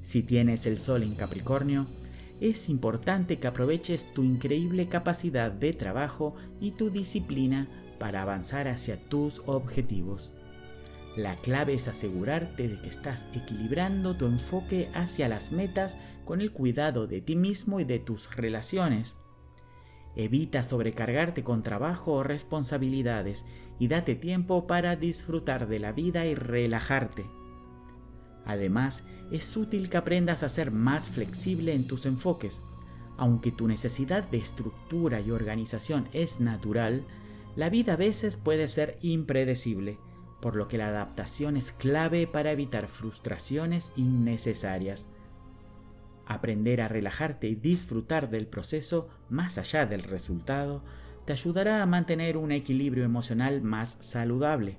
Si tienes el Sol en Capricornio, es importante que aproveches tu increíble capacidad de trabajo y tu disciplina para avanzar hacia tus objetivos. La clave es asegurarte de que estás equilibrando tu enfoque hacia las metas con el cuidado de ti mismo y de tus relaciones. Evita sobrecargarte con trabajo o responsabilidades y date tiempo para disfrutar de la vida y relajarte. Además, es útil que aprendas a ser más flexible en tus enfoques. Aunque tu necesidad de estructura y organización es natural, la vida a veces puede ser impredecible, por lo que la adaptación es clave para evitar frustraciones innecesarias. Aprender a relajarte y disfrutar del proceso más allá del resultado te ayudará a mantener un equilibrio emocional más saludable.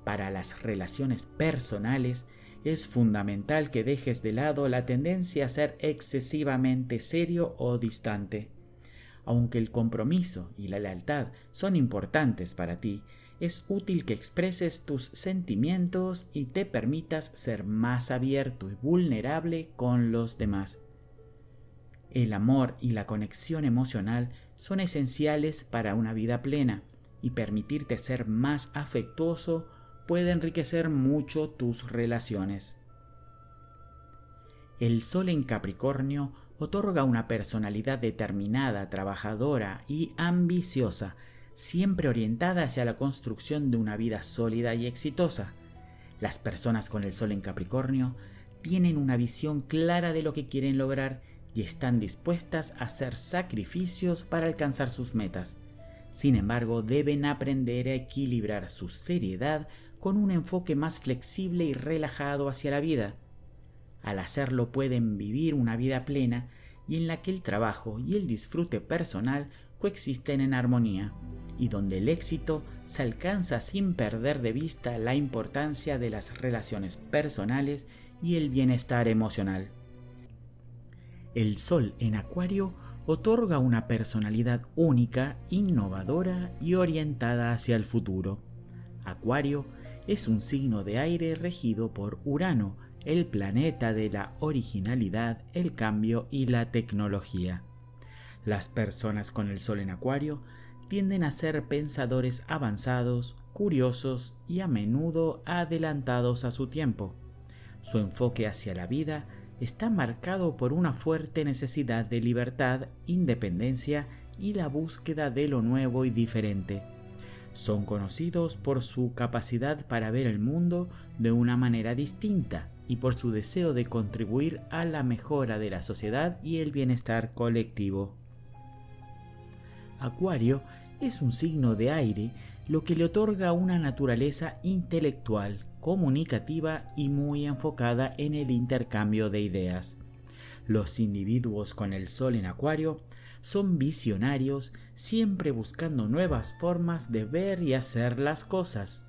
Para las relaciones personales, es fundamental que dejes de lado la tendencia a ser excesivamente serio o distante. Aunque el compromiso y la lealtad son importantes para ti, es útil que expreses tus sentimientos y te permitas ser más abierto y vulnerable con los demás. El amor y la conexión emocional son esenciales para una vida plena, y permitirte ser más afectuoso puede enriquecer mucho tus relaciones. El Sol en Capricornio otorga una personalidad determinada, trabajadora y ambiciosa, siempre orientada hacia la construcción de una vida sólida y exitosa. Las personas con el Sol en Capricornio tienen una visión clara de lo que quieren lograr y están dispuestas a hacer sacrificios para alcanzar sus metas. Sin embargo, deben aprender a equilibrar su seriedad con un enfoque más flexible y relajado hacia la vida. Al hacerlo pueden vivir una vida plena y en la que el trabajo y el disfrute personal coexisten en armonía, y donde el éxito se alcanza sin perder de vista la importancia de las relaciones personales y el bienestar emocional. El Sol en Acuario otorga una personalidad única, innovadora y orientada hacia el futuro. Acuario es un signo de aire regido por Urano, el planeta de la originalidad, el cambio y la tecnología. Las personas con el Sol en Acuario tienden a ser pensadores avanzados, curiosos y a menudo adelantados a su tiempo. Su enfoque hacia la vida está marcado por una fuerte necesidad de libertad, independencia y la búsqueda de lo nuevo y diferente. Son conocidos por su capacidad para ver el mundo de una manera distinta y por su deseo de contribuir a la mejora de la sociedad y el bienestar colectivo. Acuario es un signo de aire, lo que le otorga una naturaleza intelectual, comunicativa y muy enfocada en el intercambio de ideas. Los individuos con el Sol en Acuario son visionarios, siempre buscando nuevas formas de ver y hacer las cosas.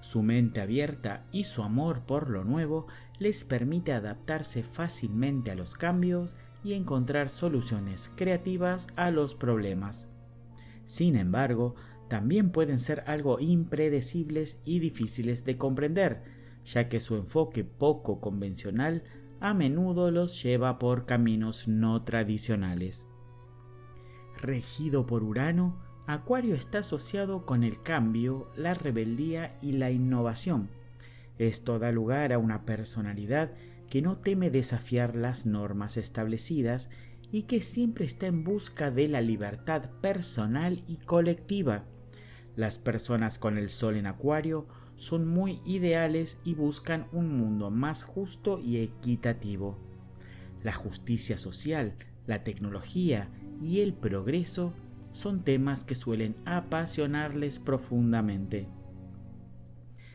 Su mente abierta y su amor por lo nuevo les permite adaptarse fácilmente a los cambios y encontrar soluciones creativas a los problemas. Sin embargo, también pueden ser algo impredecibles y difíciles de comprender, ya que su enfoque poco convencional a menudo los lleva por caminos no tradicionales. Regido por Urano, Acuario está asociado con el cambio, la rebeldía y la innovación. Esto da lugar a una personalidad que no teme desafiar las normas establecidas y que siempre está en busca de la libertad personal y colectiva. Las personas con el Sol en Acuario son muy ideales y buscan un mundo más justo y equitativo. La justicia social, la tecnología y el progreso son temas que suelen apasionarles profundamente.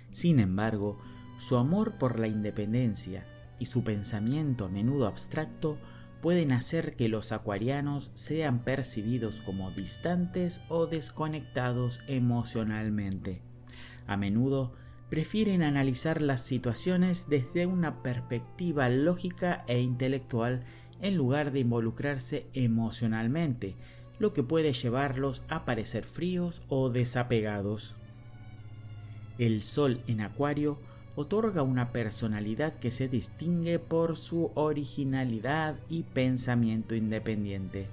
Sin embargo, su amor por la independencia y su pensamiento a menudo abstracto pueden hacer que los acuarianos sean percibidos como distantes o desconectados emocionalmente. A menudo prefieren analizar las situaciones desde una perspectiva lógica e intelectual en lugar de involucrarse emocionalmente, lo que puede llevarlos a parecer fríos o desapegados. El Sol en Acuario otorga una personalidad que se distingue por su originalidad y pensamiento independiente.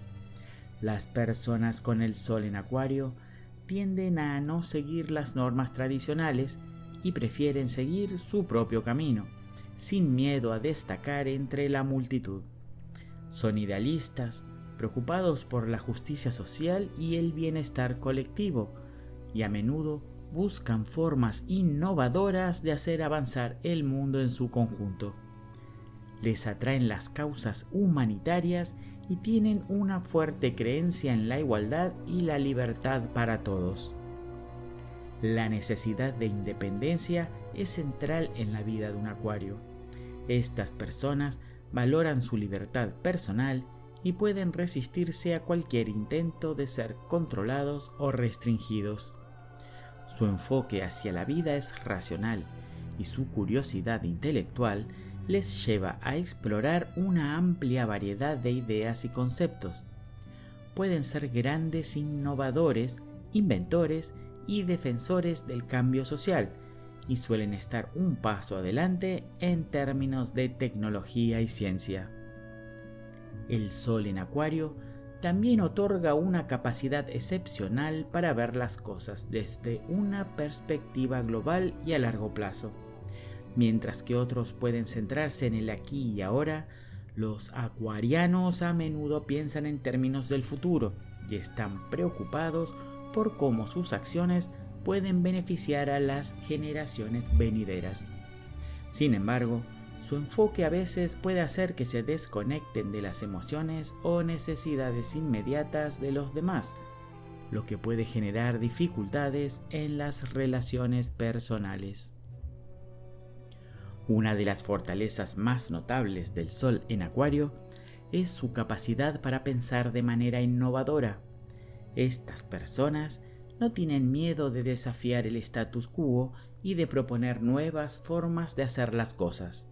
Las personas con el Sol en Acuario tienden a no seguir las normas tradicionales y prefieren seguir su propio camino, sin miedo a destacar entre la multitud. Son idealistas, preocupados por la justicia social y el bienestar colectivo, y a menudo buscan formas innovadoras de hacer avanzar el mundo en su conjunto. Les atraen las causas humanitarias y tienen una fuerte creencia en la igualdad y la libertad para todos. La necesidad de independencia es central en la vida de un acuario. Estas personas valoran su libertad personal y pueden resistirse a cualquier intento de ser controlados o restringidos. Su enfoque hacia la vida es racional y su curiosidad intelectual les lleva a explorar una amplia variedad de ideas y conceptos. Pueden ser grandes innovadores, inventores y defensores del cambio social, y suelen estar un paso adelante en términos de tecnología y ciencia. El Sol en Acuario también otorga una capacidad excepcional para ver las cosas desde una perspectiva global y a largo plazo. Mientras que otros pueden centrarse en el aquí y ahora, los acuarianos a menudo piensan en términos del futuro y están preocupados por cómo sus acciones pueden beneficiar a las generaciones venideras. Sin embargo, su enfoque a veces puede hacer que se desconecten de las emociones o necesidades inmediatas de los demás, lo que puede generar dificultades en las relaciones personales. Una de las fortalezas más notables del Sol en Acuario es su capacidad para pensar de manera innovadora. Estas personas no tienen miedo de desafiar el status quo y de proponer nuevas formas de hacer las cosas.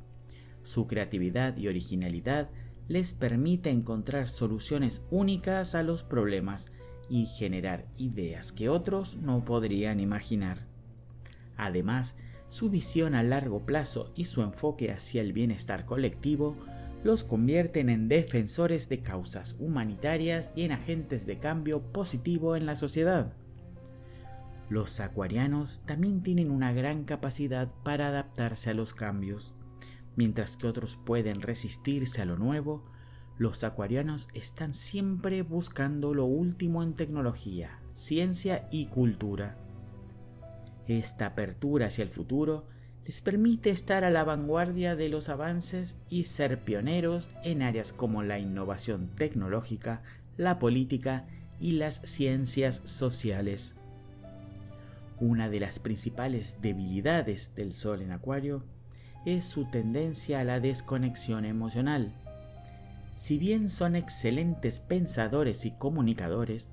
Su creatividad y originalidad les permite encontrar soluciones únicas a los problemas y generar ideas que otros no podrían imaginar. Además, su visión a largo plazo y su enfoque hacia el bienestar colectivo los convierten en defensores de causas humanitarias y en agentes de cambio positivo en la sociedad. Los acuarianos también tienen una gran capacidad para adaptarse a los cambios. Mientras que otros pueden resistirse a lo nuevo, los acuarianos están siempre buscando lo último en tecnología, ciencia y cultura. Esta apertura hacia el futuro les permite estar a la vanguardia de los avances y ser pioneros en áreas como la innovación tecnológica, la política y las ciencias sociales. Una de las principales debilidades del Sol en Acuario es su tendencia a la desconexión emocional. Si bien son excelentes pensadores y comunicadores,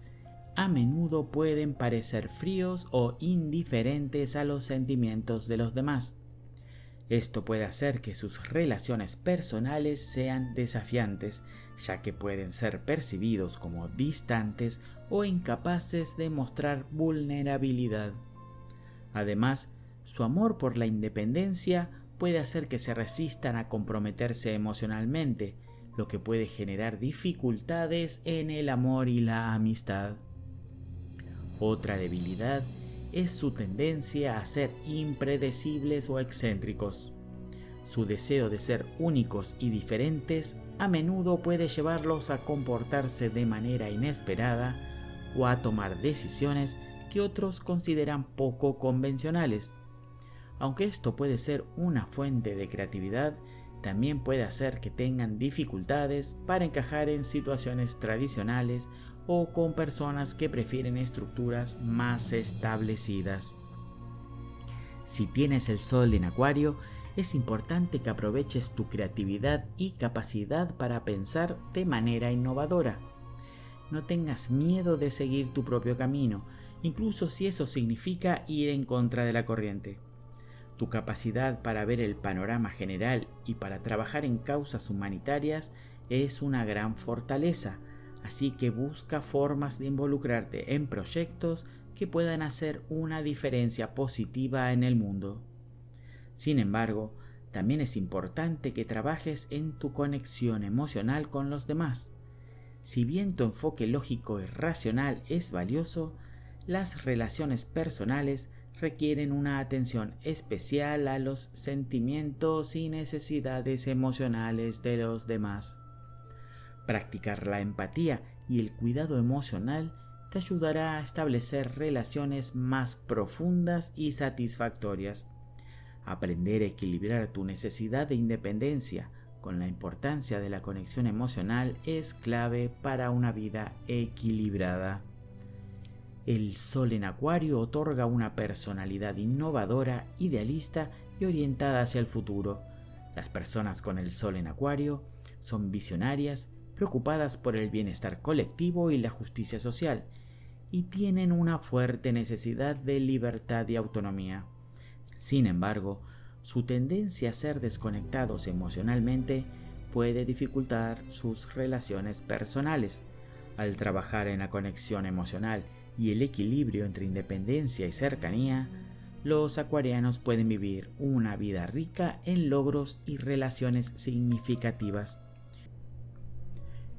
a menudo pueden parecer fríos o indiferentes a los sentimientos de los demás. Esto puede hacer que sus relaciones personales sean desafiantes, ya que pueden ser percibidos como distantes o incapaces de mostrar vulnerabilidad. Además, su amor por la independencia puede hacer que se resistan a comprometerse emocionalmente, lo que puede generar dificultades en el amor y la amistad. Otra debilidad es su tendencia a ser impredecibles o excéntricos. Su deseo de ser únicos y diferentes a menudo puede llevarlos a comportarse de manera inesperada o a tomar decisiones que otros consideran poco convencionales. Aunque esto puede ser una fuente de creatividad, también puede hacer que tengan dificultades para encajar en situaciones tradicionales o con personas que prefieren estructuras más establecidas. Si tienes el Sol en Acuario, es importante que aproveches tu creatividad y capacidad para pensar de manera innovadora. No tengas miedo de seguir tu propio camino, incluso si eso significa ir en contra de la corriente. Tu capacidad para ver el panorama general y para trabajar en causas humanitarias es una gran fortaleza, así que busca formas de involucrarte en proyectos que puedan hacer una diferencia positiva en el mundo. Sin embargo, también es importante que trabajes en tu conexión emocional con los demás. Si bien tu enfoque lógico y racional es valioso, las relaciones personales requieren una atención especial a los sentimientos y necesidades emocionales de los demás. Practicar la empatía y el cuidado emocional te ayudará a establecer relaciones más profundas y satisfactorias. Aprender a equilibrar tu necesidad de independencia con la importancia de la conexión emocional es clave para una vida equilibrada. El Sol en Acuario otorga una personalidad innovadora, idealista y orientada hacia el futuro. Las personas con el Sol en Acuario son visionarias, preocupadas por el bienestar colectivo y la justicia social, y tienen una fuerte necesidad de libertad y autonomía. Sin embargo, su tendencia a ser desconectados emocionalmente puede dificultar sus relaciones personales. Al trabajar en la conexión emocional y el equilibrio entre independencia y cercanía, los acuarianos pueden vivir una vida rica en logros y relaciones significativas.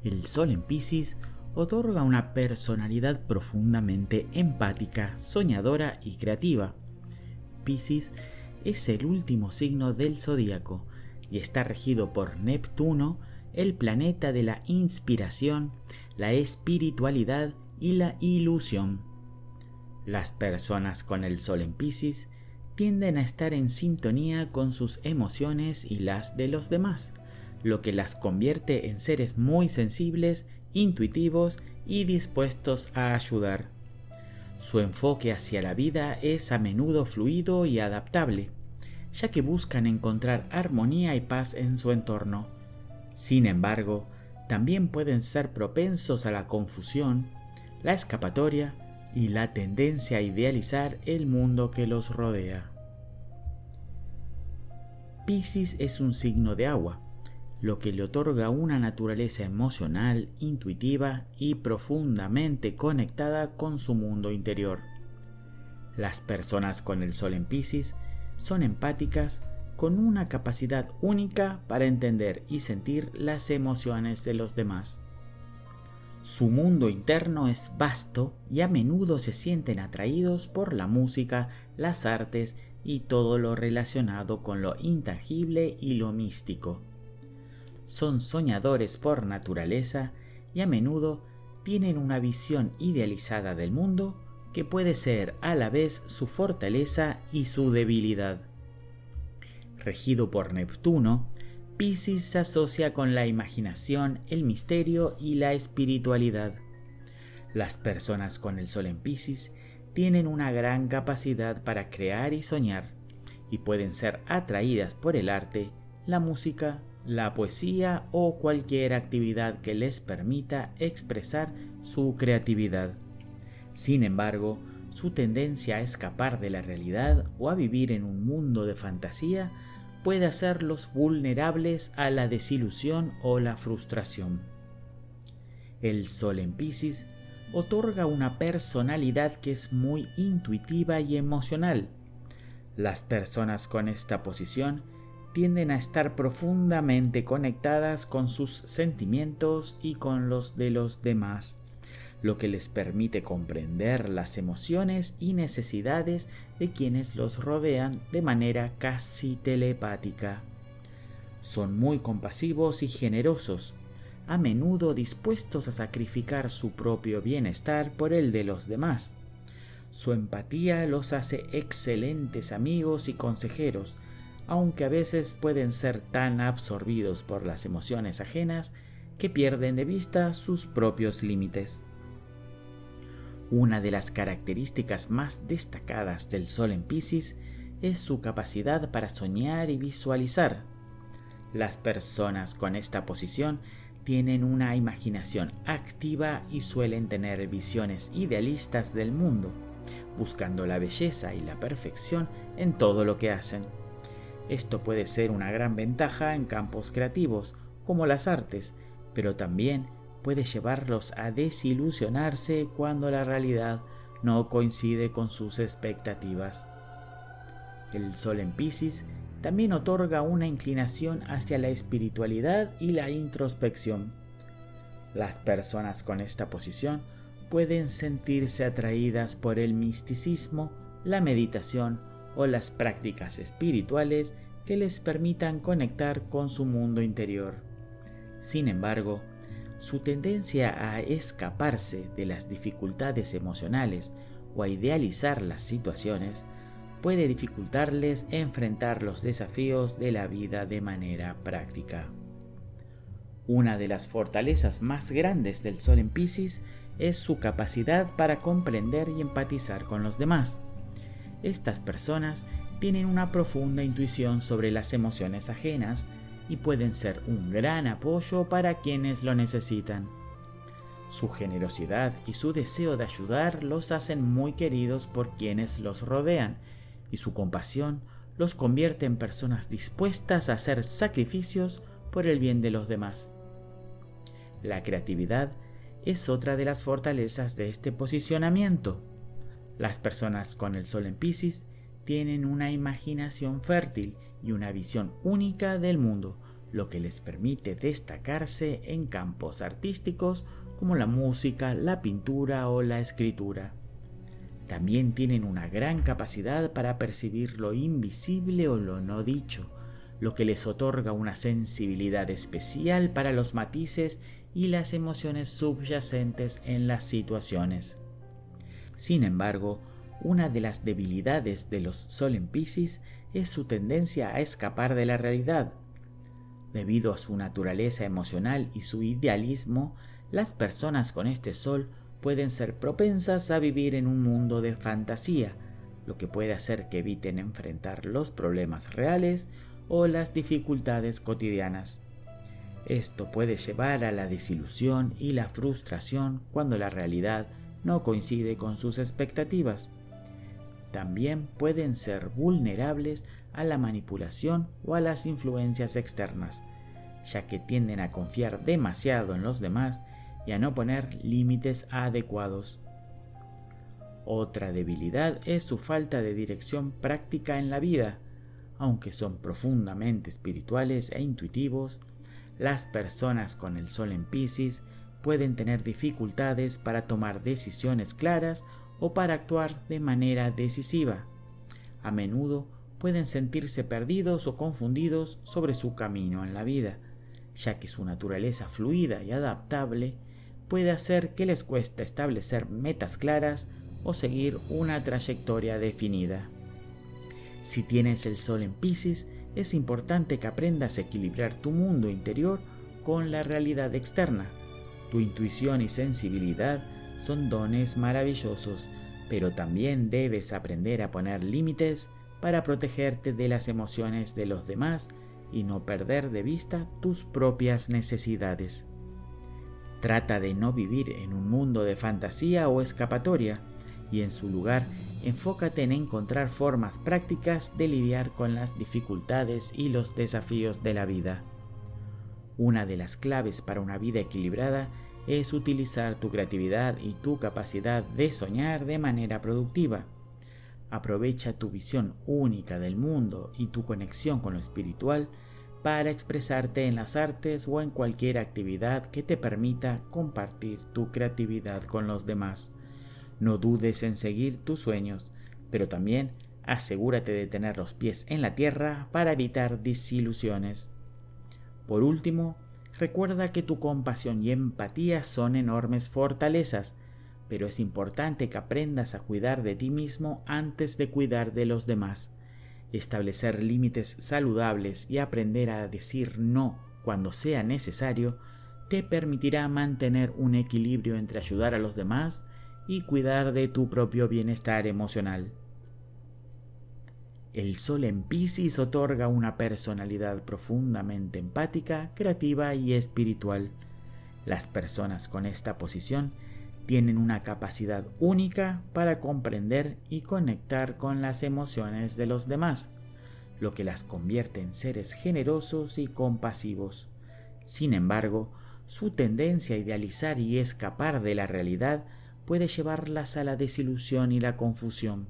El Sol en Piscis otorga una personalidad profundamente empática, soñadora y creativa. Piscis es el último signo del zodíaco y está regido por Neptuno, el planeta de la inspiración, la espiritualidad y la ilusión. Las personas con el Sol en Piscis tienden a estar en sintonía con sus emociones y las de los demás, lo que las convierte en seres muy sensibles, intuitivos y dispuestos a ayudar. Su enfoque hacia la vida es a menudo fluido y adaptable, ya que buscan encontrar armonía y paz en su entorno. Sin embargo, también pueden ser propensos a la confusión, la escapatoria y la tendencia a idealizar el mundo que los rodea. Piscis es un signo de agua, lo que le otorga una naturaleza emocional, intuitiva y profundamente conectada con su mundo interior. Las personas con el Sol en Piscis son empáticas, con una capacidad única para entender y sentir las emociones de los demás. Su mundo interno es vasto y a menudo se sienten atraídos por la música, las artes y todo lo relacionado con lo intangible y lo místico. Son soñadores por naturaleza y a menudo tienen una visión idealizada del mundo que puede ser a la vez su fortaleza y su debilidad. Regido por Neptuno, Piscis se asocia con la imaginación, el misterio y la espiritualidad. Las personas con el Sol en Piscis tienen una gran capacidad para crear y soñar, y pueden ser atraídas por el arte, la música, la poesía o cualquier actividad que les permita expresar su creatividad. Sin embargo, su tendencia a escapar de la realidad o a vivir en un mundo de fantasía puede hacerlos vulnerables a la desilusión o la frustración. El Sol en Piscis otorga una personalidad que es muy intuitiva y emocional. Las personas con esta posición tienden a estar profundamente conectadas con sus sentimientos y con los de los demás, lo que les permite comprender las emociones y necesidades de quienes los rodean de manera casi telepática. Son muy compasivos y generosos, a menudo dispuestos a sacrificar su propio bienestar por el de los demás. Su empatía los hace excelentes amigos y consejeros, aunque a veces pueden ser tan absorbidos por las emociones ajenas que pierden de vista sus propios límites. Una de las características más destacadas del Sol en Piscis es su capacidad para soñar y visualizar. Las personas con esta posición tienen una imaginación activa y suelen tener visiones idealistas del mundo, buscando la belleza y la perfección en todo lo que hacen. Esto puede ser una gran ventaja en campos creativos, como las artes, pero también puede llevarlos a desilusionarse cuando la realidad no coincide con sus expectativas. El Sol en Piscis también otorga una inclinación hacia la espiritualidad y la introspección. Las personas con esta posición pueden sentirse atraídas por el misticismo, la meditación o las prácticas espirituales que les permitan conectar con su mundo interior. Sin embargo, su tendencia a escaparse de las dificultades emocionales o a idealizar las situaciones puede dificultarles enfrentar los desafíos de la vida de manera práctica. Una de las fortalezas más grandes del Sol en Piscis es su capacidad para comprender y empatizar con los demás. Estas personas tienen una profunda intuición sobre las emociones ajenas y pueden ser un gran apoyo para quienes lo necesitan. Su generosidad y su deseo de ayudar los hacen muy queridos por quienes los rodean, y su compasión los convierte en personas dispuestas a hacer sacrificios por el bien de los demás. La creatividad es otra de las fortalezas de este posicionamiento. Las personas con el Sol en Piscis tienen una imaginación fértil y una visión única del mundo, lo que les permite destacarse en campos artísticos como la música, la pintura o la escritura. También tienen una gran capacidad para percibir lo invisible o lo no dicho, lo que les otorga una sensibilidad especial para los matices y las emociones subyacentes en las situaciones. Sin embargo, una de las debilidades de los Sol en Piscis es su tendencia a escapar de la realidad. Debido a su naturaleza emocional y su idealismo, las personas con este Sol pueden ser propensas a vivir en un mundo de fantasía, lo que puede hacer que eviten enfrentar los problemas reales o las dificultades cotidianas. Esto puede llevar a la desilusión y la frustración cuando la realidad no coincide con sus expectativas. También pueden ser vulnerables a la manipulación o a las influencias externas, ya que tienden a confiar demasiado en los demás y a no poner límites adecuados. Otra debilidad es su falta de dirección práctica en la vida. Aunque son profundamente espirituales e intuitivos, las personas con el Sol en Piscis pueden tener dificultades para tomar decisiones claras o para actuar de manera decisiva. A menudo pueden sentirse perdidos o confundidos sobre su camino en la vida, ya que su naturaleza fluida y adaptable puede hacer que les cueste establecer metas claras o seguir una trayectoria definida. Si tienes el Sol en Piscis, es importante que aprendas a equilibrar tu mundo interior con la realidad externa. Tu intuición y sensibilidad son dones maravillosos, pero también debes aprender a poner límites para protegerte de las emociones de los demás y no perder de vista tus propias necesidades. Trata de no vivir en un mundo de fantasía o escapatoria, y en su lugar enfócate en encontrar formas prácticas de lidiar con las dificultades y los desafíos de la vida. Una de las claves para una vida equilibrada es utilizar tu creatividad y tu capacidad de soñar de manera productiva. Aprovecha tu visión única del mundo y tu conexión con lo espiritual para expresarte en las artes o en cualquier actividad que te permita compartir tu creatividad con los demás. No dudes en seguir tus sueños, pero también asegúrate de tener los pies en la tierra para evitar desilusiones. Por último, recuerda que tu compasión y empatía son enormes fortalezas, pero es importante que aprendas a cuidar de ti mismo antes de cuidar de los demás. Establecer límites saludables y aprender a decir no cuando sea necesario te permitirá mantener un equilibrio entre ayudar a los demás y cuidar de tu propio bienestar emocional. El Sol en Piscis otorga una personalidad profundamente empática, creativa y espiritual. Las personas con esta posición tienen una capacidad única para comprender y conectar con las emociones de los demás, lo que las convierte en seres generosos y compasivos. Sin embargo, su tendencia a idealizar y escapar de la realidad puede llevarlas a la desilusión y la confusión.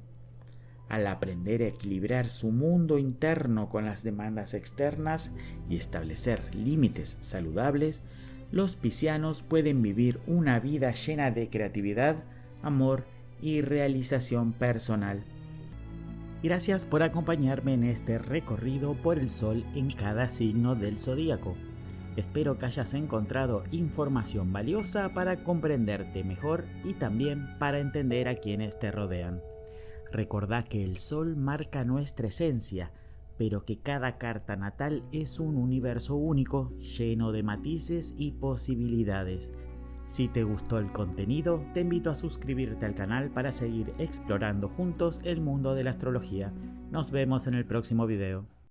Al aprender a equilibrar su mundo interno con las demandas externas y establecer límites saludables, los piscianos pueden vivir una vida llena de creatividad, amor y realización personal. Gracias por acompañarme en este recorrido por el Sol en cada signo del zodíaco. Espero que hayas encontrado información valiosa para comprenderte mejor y también para entender a quienes te rodean. Recordá que el Sol marca nuestra esencia, pero que cada carta natal es un universo único, lleno de matices y posibilidades. Si te gustó el contenido, te invito a suscribirte al canal para seguir explorando juntos el mundo de la astrología. Nos vemos en el próximo video.